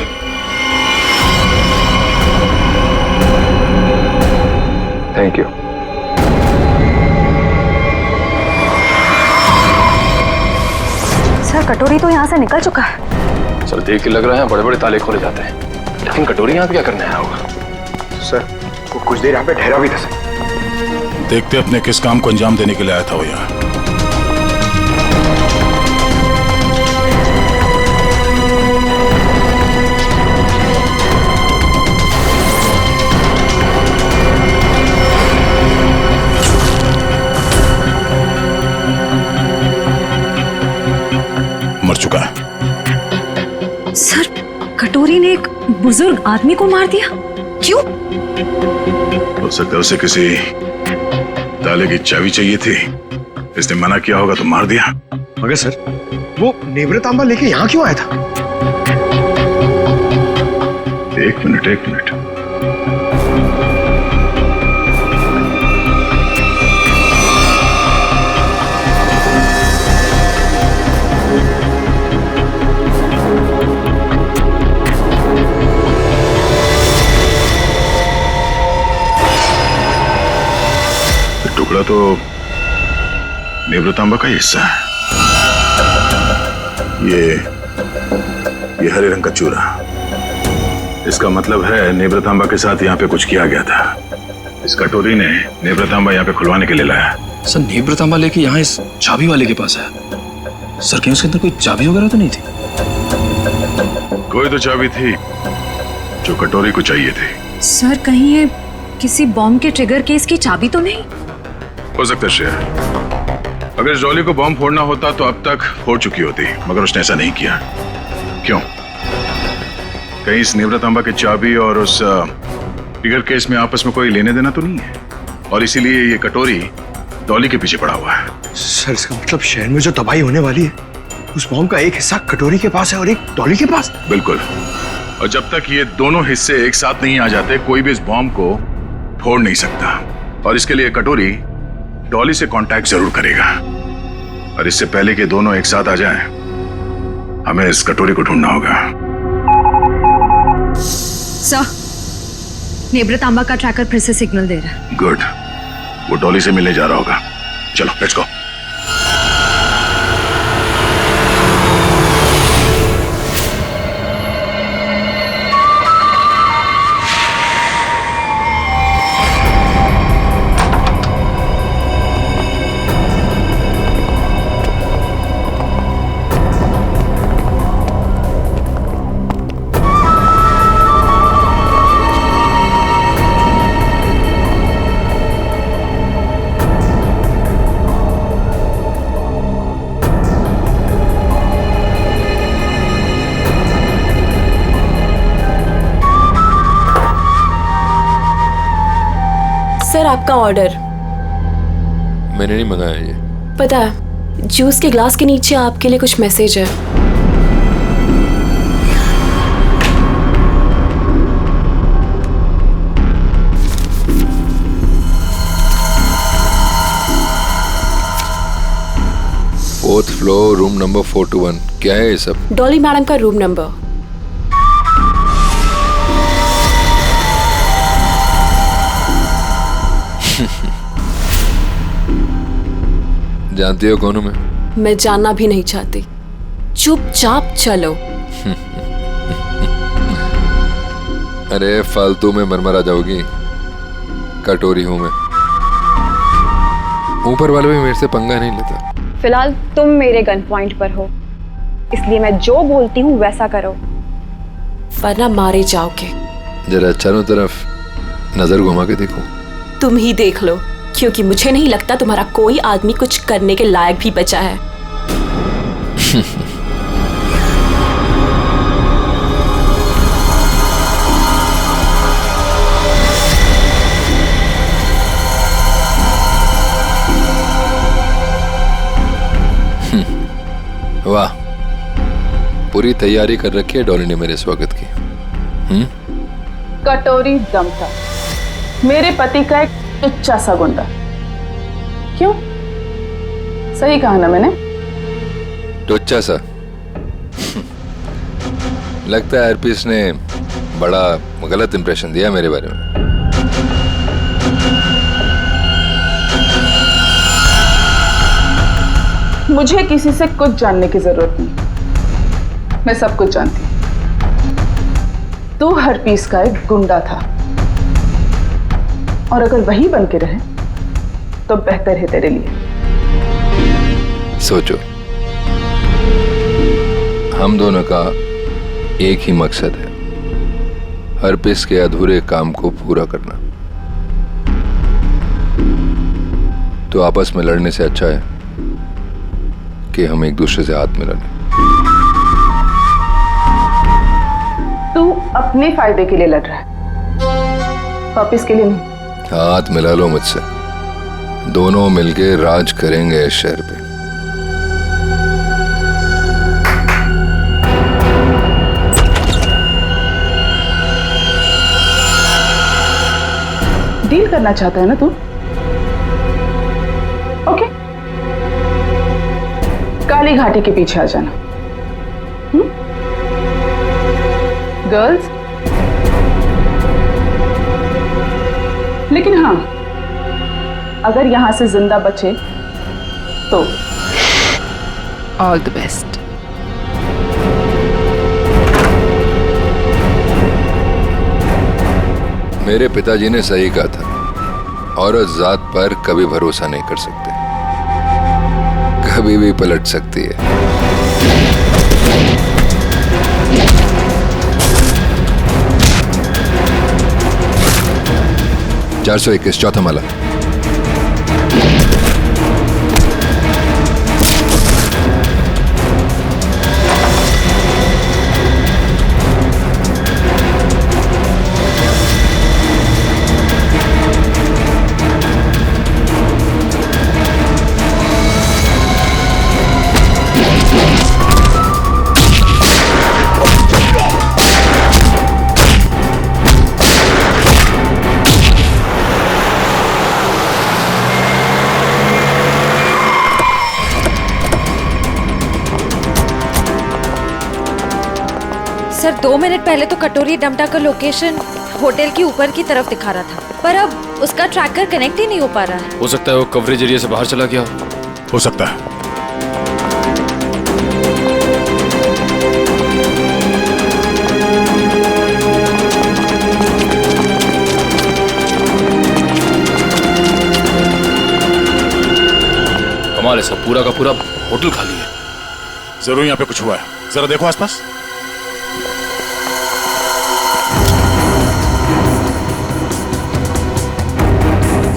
Thank you. कटोरी तो यहाँ से निकल चुका है। सर देख के लग रहा है बड़े बड़े ताले खोले जाते हैं, लेकिन कटोरी यहाँ पे क्या करने आया होगा? सर वो कुछ देर यहाँ पे ठहरा भी था सर। देखते अपने किस काम को अंजाम देने के लिए आया था वो यहाँ। मर चुका है। सर कटोरी ने एक बुजुर्ग आदमी को मार दिया, क्यों? हो सकता है उसे किसी ताले की चाबी चाहिए थी, इसने मना किया होगा तो मार दिया। मगर सर वो नेवरतांबा लेके यहाँ क्यों आया था? एक मिनट। टुकड़ा तो नेवरतांबा का ही हिस्सा है। ये हरे रंग का चूरा, इसका मतलब है नेवरतांबा के साथ यहाँ पे कुछ किया गया था। इस कटोरी ने नेवरतांबा यहाँ पे खुलवाने के लिए लाया। सर नेवरतांबा लेके यहाँ इस चाबी वाले के पास आया। सर कहीं उसके अंदर कोई चाबी वगैरह तो नहीं थी? कोई तो चाबी थी जो कटोरी को चाहिए थी। सर कहीं ये किसी बॉम्ब के ट्रिगर केस की चाबी तो नहीं? हो सकता है श्रेया, अगर इस डॉली को बॉम्ब फोड़ना होता तो अब तक फोड़ चुकी होती, मगर उसने ऐसा नहीं किया। क्यों? कहीं इस नेवरतांबा की चाबी और उस ट्रिगर केस में आपस में कोई लेने देना तो नहीं है, और इसीलिए ये कटोरी डॉली के पीछे पड़ा हुआ है। सर इसका मतलब शहर में जो तबाही होने वाली है उस बॉम्ब का एक हिस्सा कटोरी के पास है और एक डॉली के पास। बिल्कुल, और जब तक ये दोनों हिस्से एक साथ नहीं आ जाते कोई भी इस बॉम्ब को फोड़ नहीं सकता, और इसके लिए कटोरी डॉली से कांटेक्ट जरूर करेगा, और इससे पहले कि दोनों एक साथ आ जाएं, हमें इस कटोरी को ढूंढना होगा। सर नेवरतांबा का ट्रैकर फिर से सिग्नल दे रहा है। गुड, वो डॉली से मिलने जा रहा होगा। चलो लेट्स गो। सर आपका ऑर्डर। मैंने नहीं मंगाया ये। पता है, जूस के ग्लास के नीचे आपके लिए कुछ मैसेज है। Fourth floor room number 421। क्या है ये सब? डॉली मैडम का रूम नंबर। जानती हो कौन हूं मैं जानना भी नहीं चाहती। चुपचाप चलो। अरे फालतू में मरमरा जाओगी। कटोरी हूं मैं। ऊपर वाले भी मेरे से पंगा नहीं लेता। फिलहाल तुम मेरे गन पॉइंट पर हो, इसलिए मैं जो बोलती हूँ वैसा करो, वरना मारे जाओगे। जरा चारों तरफ नजर घुमा के देखो। तुम ही देख लो, क्योंकि मुझे नहीं लगता तुम्हारा कोई आदमी कुछ करने के लायक भी बचा है। वाह, पूरी तैयारी कर रखी है डॉली ने मेरे स्वागत की। कटोरी दम था मेरे पति का एक टुच्चा सा गुंडा। क्यों? सही कहा ना मैंने? टुच्चा सा? लगता है आरपीएस ने बड़ा गलत इंप्रेशन दिया मेरे बारे में। मुझे किसी से कुछ जानने की जरूरत नहीं, मैं सब कुछ जानती हूँ। तू हर पीस का एक गुंडा था, और अगर वही बन के रहे तो बेहतर है तेरे लिए। सोचो, हम दोनों का एक ही मकसद है, हर पिस के अधूरे काम को पूरा करना। तो आपस में लड़ने से अच्छा है कि हम एक दूसरे से हाथ मिला लें। तू अपने फायदे के लिए लड़ रहा है, वापिस के लिए नहीं। हाथ मिला लो मुझसे, दोनों मिलके राज करेंगे इस शहर पे। डील करना चाहता है ना तू? ओके, काली घाटी के पीछे आ जाना। गर्ल्स, लेकिन हाँ, अगर यहां से जिंदा बचे तो ऑल द बेस्ट। मेरे पिताजी ने सही कहा था, औरत जात पर कभी भरोसा नहीं कर सकते, कभी भी पलट सकती है। 421 चौथा माला। सर 2 मिनट पहले तो कटोरी डमटा का लोकेशन होटल के ऊपर की तरफ दिखा रहा था, पर अब उसका ट्रैकर कनेक्ट ही नहीं हो पा रहा है। हो सकता है वो कवरेज एरिया से बाहर चला गया हो सकता है। कमाल है, सब पूरा का पूरा होटल खाली है। जरूर यहाँ पे कुछ हुआ है, जरा देखो आसपास।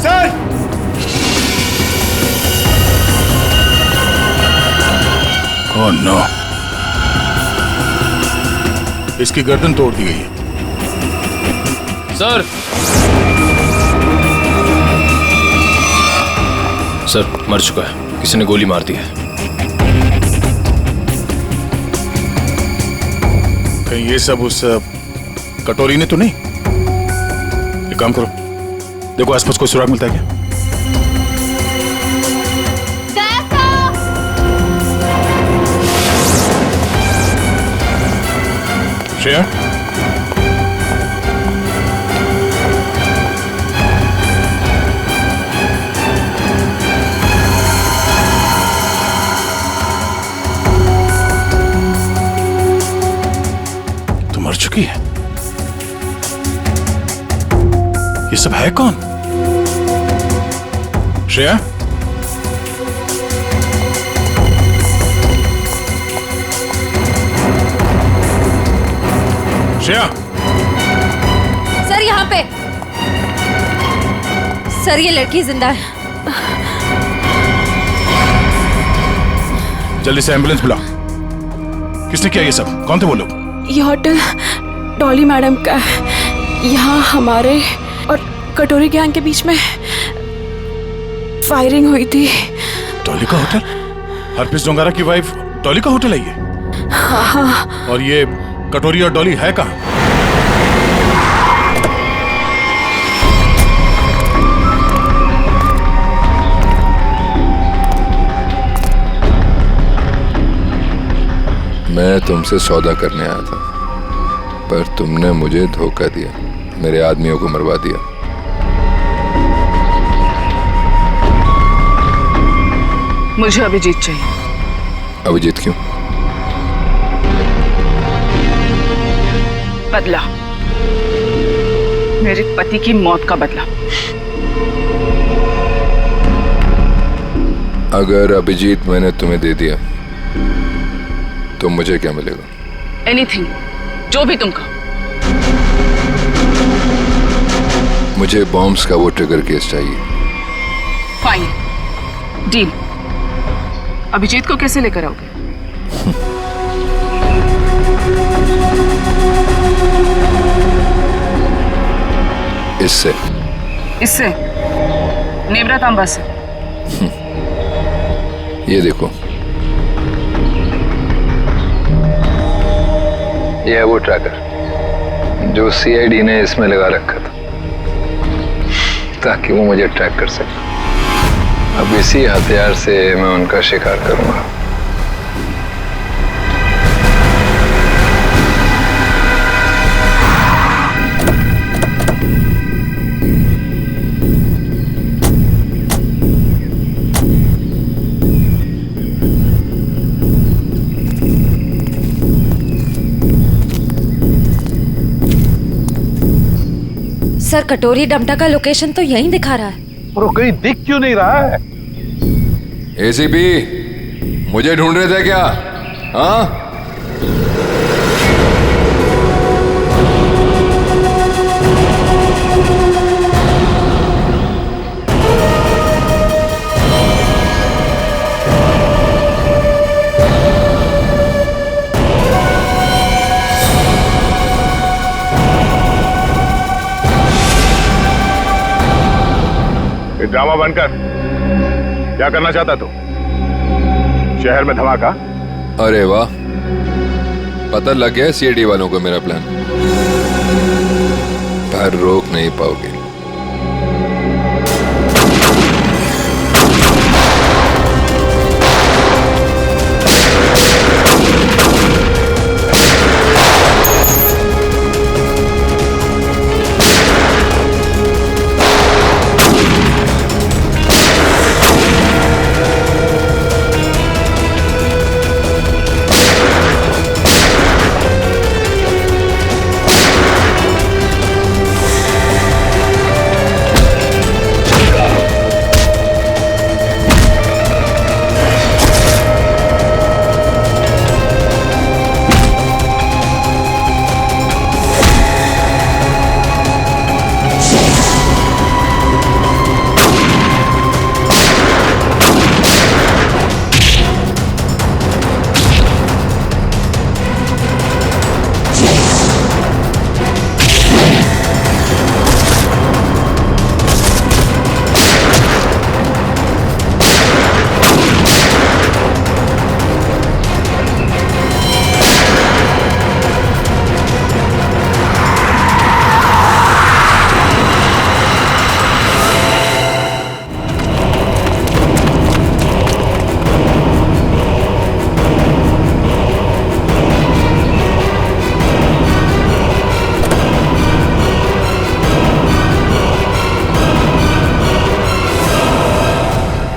सर! ओह नो, इसकी गर्दन तोड़ दी गई है। सर सर मर चुका है, किसी ने गोली मार दी है। कहीं ये सब उस कटोरी ने तो नहीं? एक काम करो, देखो आसपास कोई सुराग मिलता है क्या? श्रेया, तो मर चुकी है। ये सब है कौन? श्रेया, श्रेया, सर यहाँ पे। सर ये लड़की जिंदा है। जल्दी से एम्बुलेंस बुलाओ। किसने किया ये सब? कौन थे वो लोग? ये होटल डॉली मैडम का है। यहाँ हमारे और कटोरी गैंग के बीच में फायरिंग हुई थी। डॉली का होटल? हरप्रीत जोंगारा की वाइफ डॉली का होटल है ये? हाँ। और ये कटोरी और डॉली है कहाँ? मैं तुमसे सौदा करने आया था, पर तुमने मुझे धोखा दिया, मेरे आदमियों को मरवा दिया। मुझे अभिजीत चाहिए। अभिजीत क्यों? बदला, मेरे पति की मौत का बदला। अगर अभिजीत मैंने तुम्हें दे दिया तो मुझे क्या मिलेगा? एनीथिंग, जो भी तुम कहो। मुझे बॉम्ब्स का वो ट्रिगर केस चाहिए। Fine, deal. अभिजीत को कैसे लेकर आओगे? इससे नेवरा तांबा से। ये देखो, ये है वो ट्रैकर जो सीआईडी ने इसमें लगा रखा था ताकि वो मुझे ट्रैक कर सके। अब इसी हथियार से मैं उनका शिकार करूंगा। सर, कटोरी डमटा का लोकेशन तो यहीं दिखा रहा है। और वो कहीं दिख क्यों नहीं रहा है? एसीपी, मुझे ढूंढ रहे थे क्या? हाँ? ड्रामा बनकर क्या करना चाहता तू? शहर में धमाका? अरे वाह, पता लग गया सीआईडी वालों को मेरा प्लान। पर रोक नहीं पाओगे।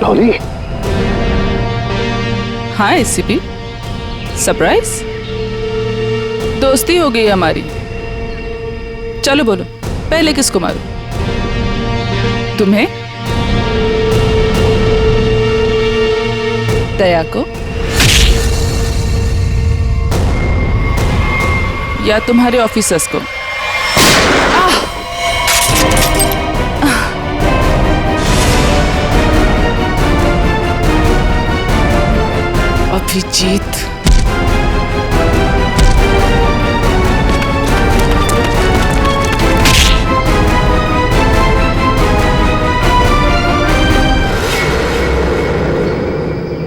डॉली। हाँ एसीपी, सरप्राइज। दोस्ती हो गई हमारी। चलो बोलो, पहले किसको मारूं? तुम्हें? दया को? या तुम्हारे ऑफिसर्स को? अभिजीत,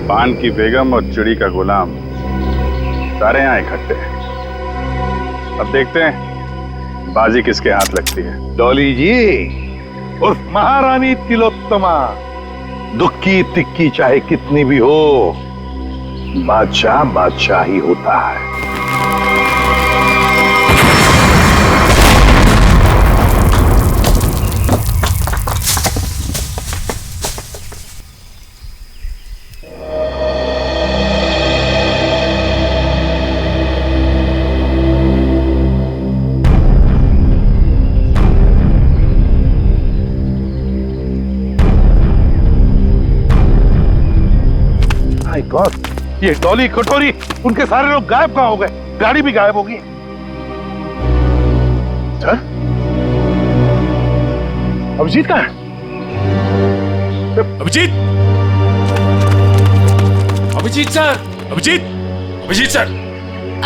पान की बेगम और चिड़ी का गुलाम सारे यहाँ इकट्ठे हैं। अब देखते हैं बाजी किसके हाथ लगती है। डॉली जी उर्फ महारानी तिलोत्तमा, दुक्की तिक्की चाहे कितनी भी हो, बादशाह बादशाह ही होता है। ये डॉली कटोरी उनके सारे लोग गायब कहाँ हो गए? गाड़ी भी गायब होगी। अभिजीत कहाँ है? Abhijit, Abhijit sir, Abhijit, Abhijit sir,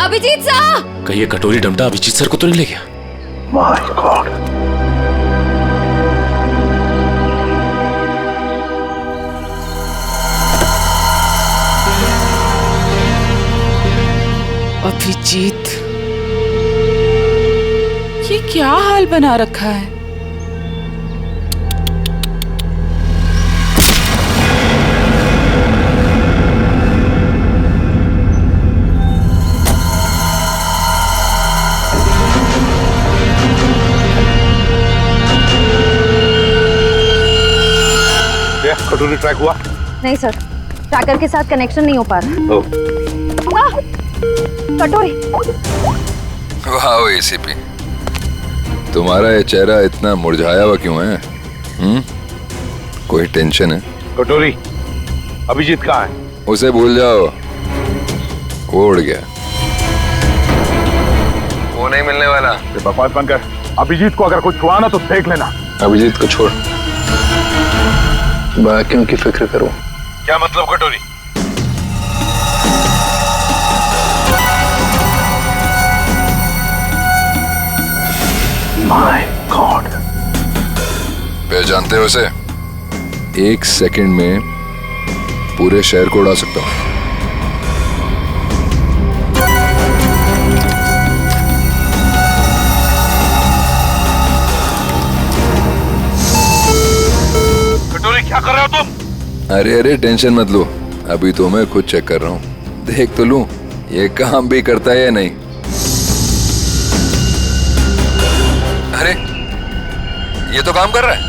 Abhijit sir! कहीं ये कटोरी डमटा अभिजीत सर को तो नहीं ले गया? My God. अभिजीत, ये क्या हाल बना रखा है? कटोरी ट्रैक हुआ? नहीं सर, ट्रैकर के साथ कनेक्शन नहीं हो पा रहा। कटोरी। वाह एसीपी, तुम्हारा ये चेहरा इतना मुरझाया हुआ क्यों है? कोई टेंशन है? कटोरी, अभिजीत कहाँ है? उसे भूल जाओ, वो उड़ गया। वो नहीं मिलने वाला। बकवास बंद कर। अभिजीत को अगर कुछ हुआ ना तो देख लेना। अभिजीत को छोड़, बाकियों की फिक्र करो। क्या मतलब कटोरी? माय गॉड, पहचानते हो उसे? 1 सेकंड में पूरे शहर को उड़ा सकता हूं। कटोरी क्या कर रहे हो तुम? अरे टेंशन मत लो, अभी तो मैं खुद चेक कर रहा हूँ। देख तो लूं ये काम भी करता है या नहीं। अरे ये तो काम कर रहा है।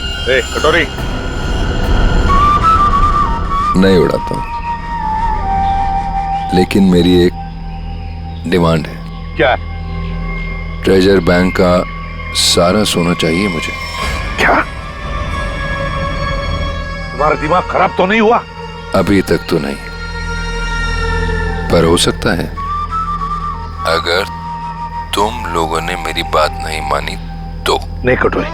कटोरी, नहीं उड़ाता हूँ, लेकिन मेरी एक डिमांड है। क्या? ट्रेजर बैंक का सारा सोना चाहिए मुझे। क्या? तुम्हारा दिमाग खराब तो नहीं हुआ? अभी तक तो नहीं, पर हो सकता है अगर तुम लोगों ने मेरी बात नहीं मानी तो। नहीं कटोरी,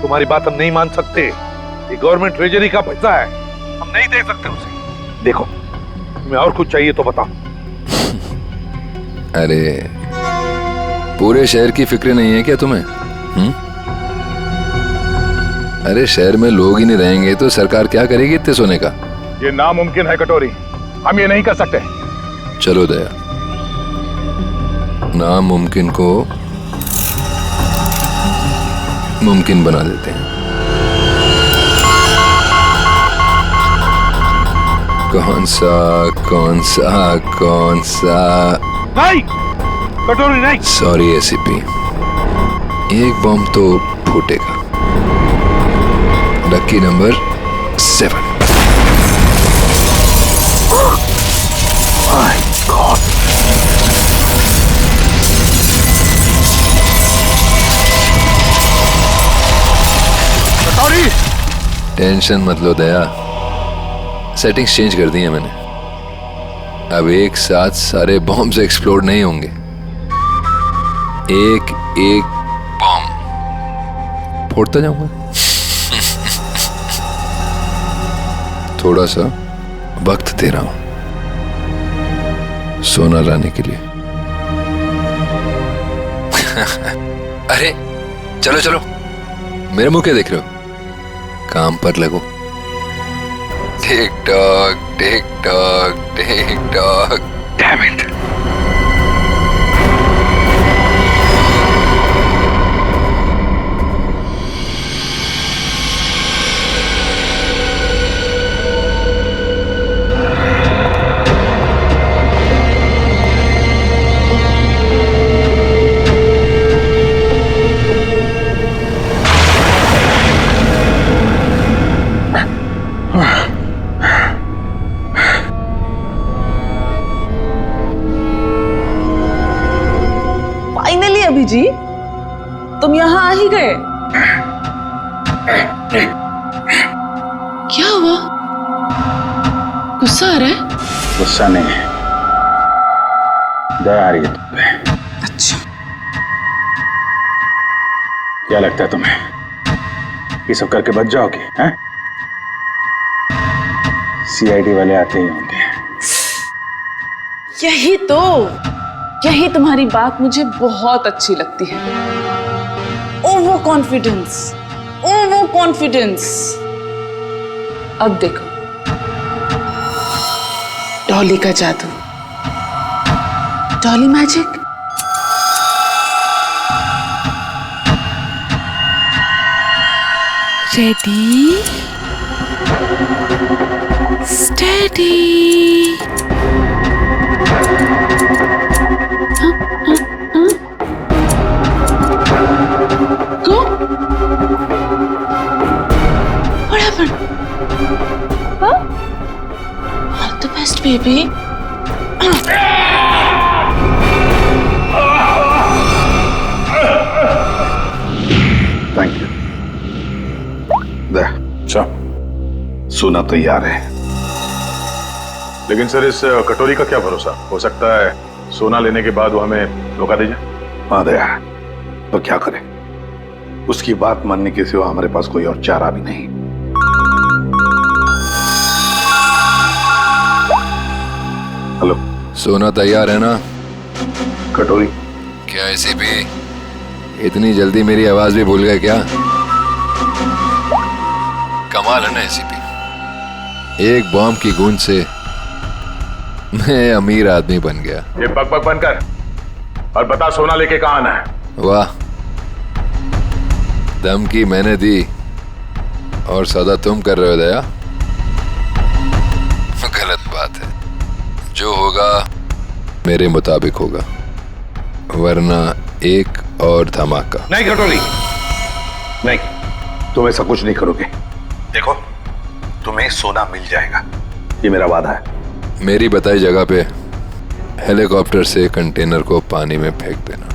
तुम्हारी बात हम नहीं मान सकते। ये गवर्नमेंट ट्रेजरी का पैसा है, हम नहीं दे सकते उसे। देखो, तुम्हें और कुछ चाहिए तो बताओ। अरे पूरे शहर की फिक्र नहीं है क्या तुम्हें? अरे शहर में लोग ही नहीं रहेंगे तो सरकार क्या करेगी इतने सोने का? ये नामुमकिन है कटोरी, हम ये नहीं कर सकते। चलो दया, नामुमकिन को मुमकिन बना देते हैं। कौन सा? नहीं कटोरी, नहीं। सॉरी एसीपी, एक बम तो फूटेगा। Lucky number 7। My god. कटोरी, टेंशन मत लो दया, सेटिंग्स चेंज कर दी है मैंने। अब एक साथ सारे बॉम्ब्स एक्सप्लोड नहीं होंगे, एक एक बॉम्ब फोड़ता जाऊंगा। थोड़ा सा वक्त दे रहा हूं सोना लाने के लिए। अरे चलो चलो, मेरे मुंह क्या देख रहे हो? काम पर लगो। Tick tock tick tock tick tock. Damn it. जी तुम यहाँ आ ही गए। क्या हुआ? गुस्सा आ रहा है? बस गुस्सा नहीं है, दया आ रही है तुम पे। अच्छा, क्या लगता है तुम्हें ये सब करके बच जाओगे? हैं? सीआईडी वाले आते ही होंगे। यही तुम्हारी बात मुझे बहुत अच्छी लगती है। Over confidence. अब देखो डॉली का जादू, Dolly magic. Ready, steady. Go. What happened? Huh? All the best, baby. Thank you. अच्छा, सोना तैयार है। लेकिन सर इस कटोरी का क्या भरोसा? हो सकता है सोना लेने के बाद वो हमें धोखा दे जाए। हाँ दया, तो क्या करें? उसकी बात मानने के सिवा हमारे पास कोई और चारा भी नहीं। हेलो, सोना तैयार है ना? कटोरी? क्या एसीपी इतनी जल्दी मेरी आवाज भी भूल गए क्या? कमाल है ना एसीपी, एक बॉम्ब की गूंज से मैं अमीर आदमी बन गया। ये बक बंद कर और बता सोना लेके कहाँ आना है। वाह, धमकी मैंने दी और सौदा तुम कर रहे हो दया? गलत बात है। जो होगा मेरे मुताबिक होगा, वरना एक और धमाका। नहीं कटोरी, नहीं, तुम ऐसा कुछ नहीं करोगे। देखो, तुम्हें सोना मिल जाएगा, ये मेरा वादा है। मेरी बताई जगह पे हेलीकॉप्टर से कंटेनर को पानी में फेंक देना।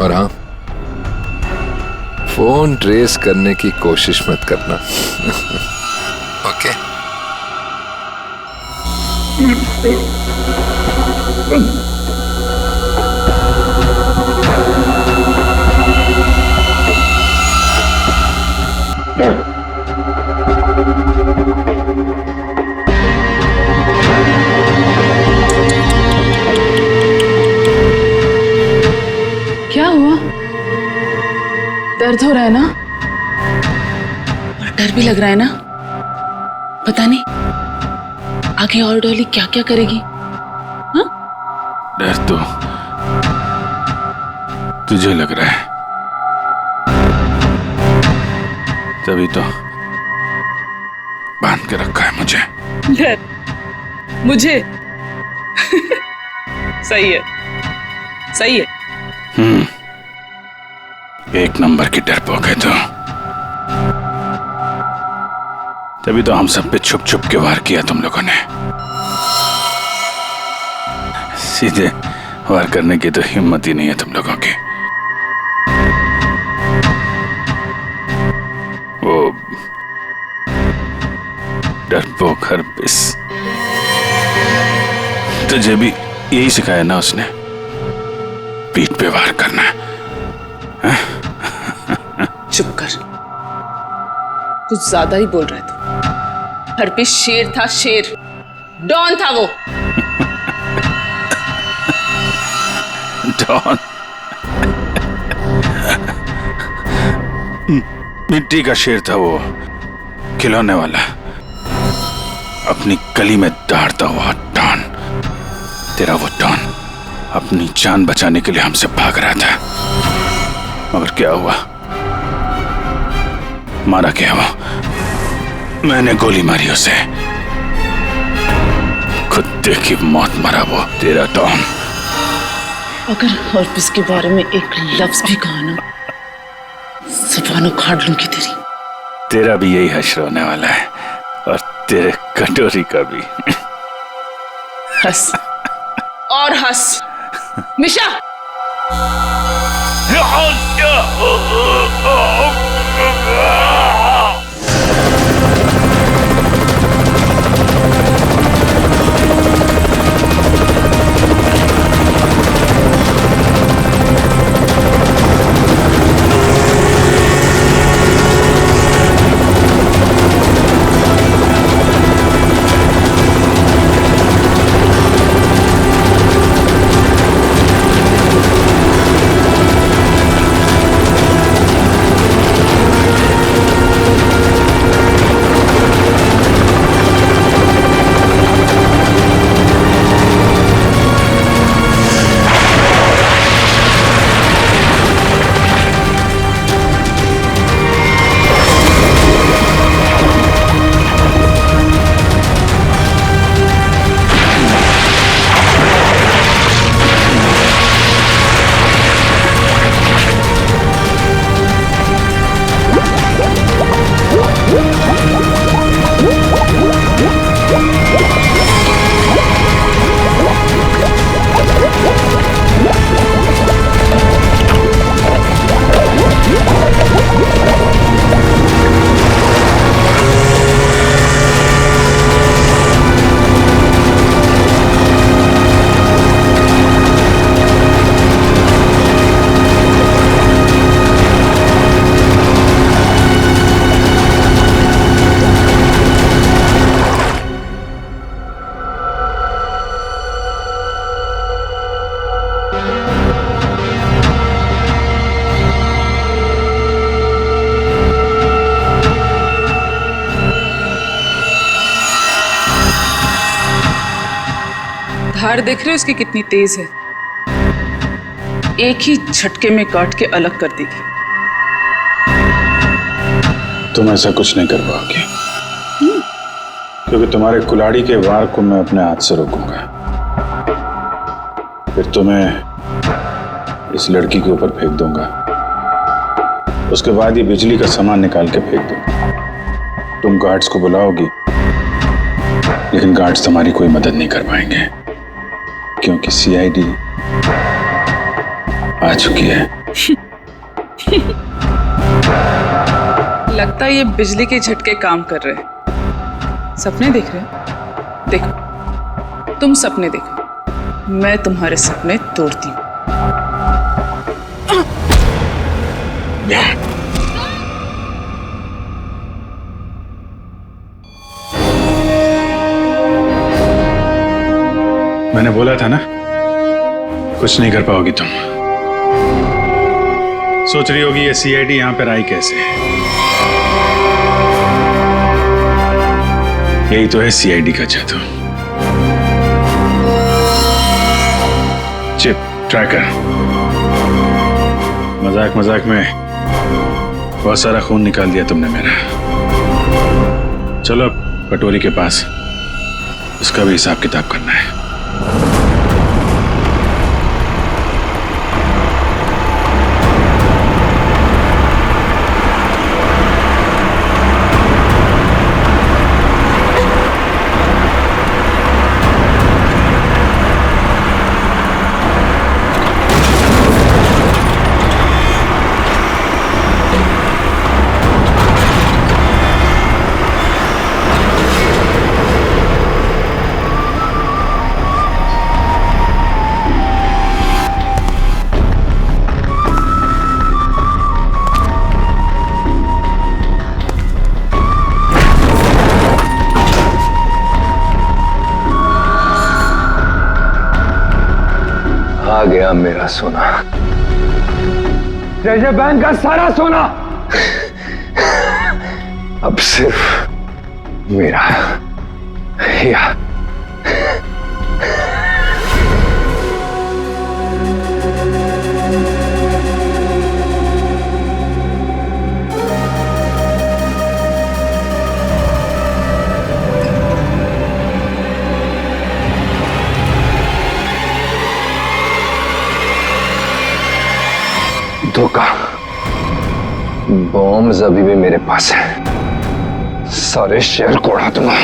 और हाँ, फोन ट्रेस करने की कोशिश मत करना। ओके? क्या हुआ? दर्द हो रहा है ना? और डर भी लग रहा है ना? पता नहीं आगे और डॉली क्या क्या करेगी। हाँ? डर तो तुझे लग रहा है, तभी तो बांध के रखा है मुझे। डर मुझे? सही है, सही है। एक नंबर की डरपोक है तो। तभी तो हम सब पे छुप छुप के वार किया तुम लोगों ने। सीधे वार करने की तो हिम्मत ही नहीं है तुम लोगों की। वो डरपोक हरपिस, तुझे भी यही सिखाया ना उसने, पीठ पे वार करना है? चुप कर, कुछ ज्यादा ही बोल रहा है तू। हरपिस शेर था, शेर, डॉन था वो। डॉन? मिट्टी का शेर था वो, खिलौने वाला, अपनी गली में दौड़ता हुआ डॉन। तेरा वो डॉन अपनी जान बचाने के लिए हमसे भाग रहा था, मगर क्या हुआ? मारा क्या वो? मैंने गोली मारी उसे, कुत्ते की मौत मरा वो तेरा डॉन। अगर हरपिस के बारे में एक लफ्ज भी कहा ना, ज़ुबान उखाड़ लूंगी तेरी। तेरा भी यही हश्र होने वाला है, और तेरे कटोरी का भी। हंस और हंस मिशा। धार देख रहे हो इसकी कितनी तेज है, एक ही झटके में काट के अलग कर देगी। तुम ऐसा कुछ नहीं कर पाओगे, क्योंकि तुम्हारे कुल्हाड़ी के वार को मैं अपने हाथ से रोकूंगा। फिर तुम्हें इस लड़की के ऊपर फेंक दूंगा, उसके बाद ये बिजली का सामान निकाल के फेंक दूंगा। तुम गार्ड्स को बुलाओगी, लेकिन गार्ड्स तुम्हारी कोई मदद नहीं कर पाएंगे, क्योंकि सीआईडी आ चुकी है। लगता है ये बिजली के झटके काम कर रहे हैं। सपने देख रहे हो? देखो, तुम सपने देखो, मैं तुम्हारे सपने तोड़ती हूँ। मैंने बोला था ना, कुछ नहीं कर पाओगी तुम। सोच रही होगी ये सीआईडी यहां पर आई कैसे। यही तो है सीआईडी का जादू। Chip tracker. मजाक मजाक में बहुत सारा खून निकाल दिया तुमने मेरा। चलो अब कटोरी के पास, उसका भी हिसाब किताब करना है। आ गया मेरा सोना, जैसे बैंक का सारा सोना अब सिर्फ मेरा। या धोखा। बॉम्ब अभी भी मेरे पास है, सारे शहर को उड़ा दूंगा।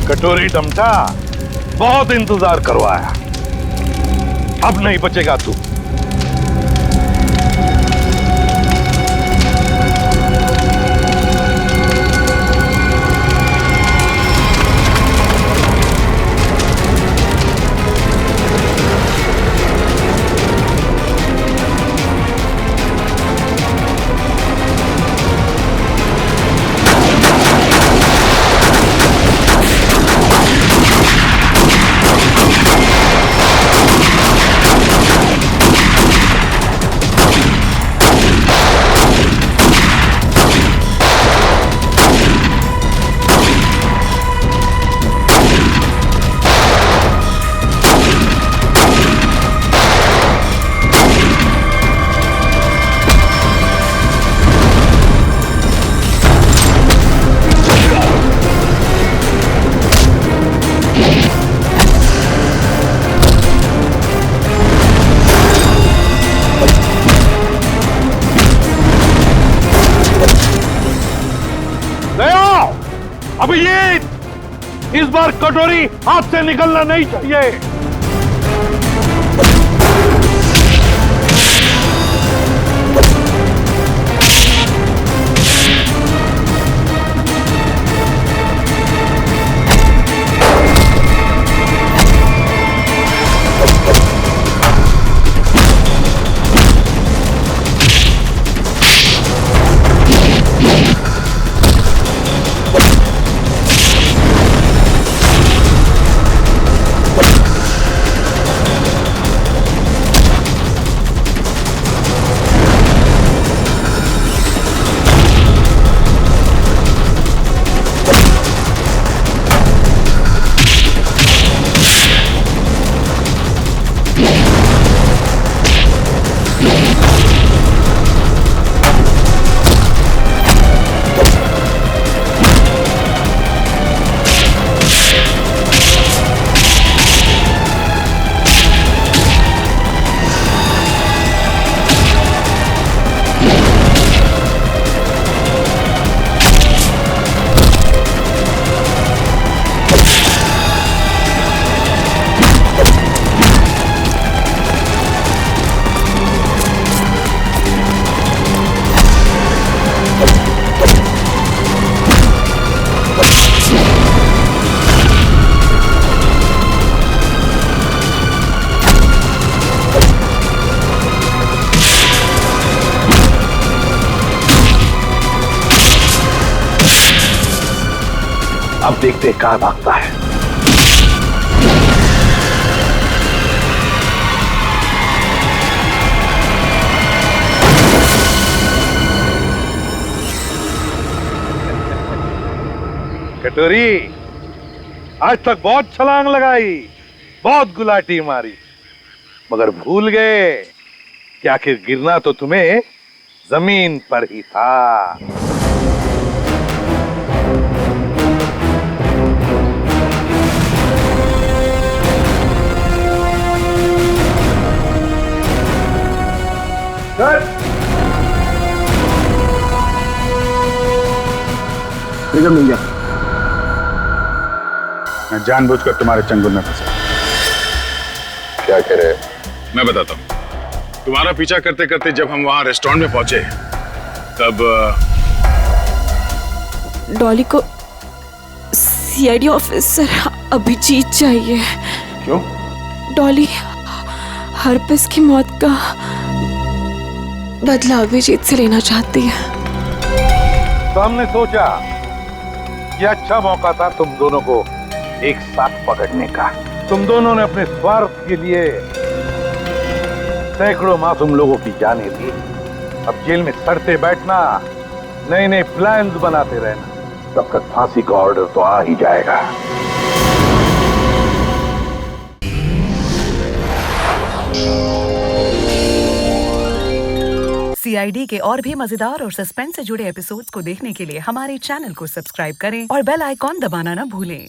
कटोरी डमटा, बहुत इंतजार करवाया, अब नहीं बचेगा तू। अभिजीत, इस बार कटोरी हाथ से निकलना नहीं चाहिए। अब देखते कहाँ भागता है। कटोरी, आज तक बहुत छलांग लगाई, बहुत गुलाटी मारी, मगर भूल गए कि आखिर गिरना तो तुम्हें जमीन पर ही था। ट्रिगर मिल गया। मैं जानबूझकर तुम्हारे चंगुल में फंसा। क्या कह रहे? मैं बताता हूँ। तुम्हारा पीछा करते करते जब हम वहां रेस्टोरेंट में पहुंचे तब डॉली को सीआईडी ऑफिसर अभिजीत चाहिए। क्यों? डॉली हरपिस की मौत का बदला अभिजीत से लेना चाहती है। तो हमने सोचा ये अच्छा मौका था तुम दोनों को एक साथ पकड़ने का। तुम दोनों ने अपने स्वार्थ के लिए सैकड़ों मासूम लोगों की जानें दी। अब जेल में सड़ते बैठना, नए नए प्लान्स बनाते रहना, तब तक फांसी का ऑर्डर तो आ ही जाएगा। सीआईडी के और भी मजेदार और सस्पेंस से जुड़े एपिसोड्स को देखने के लिए हमारे चैनल को सब्सक्राइब करें और बेल आइकॉन दबाना ना भूलें।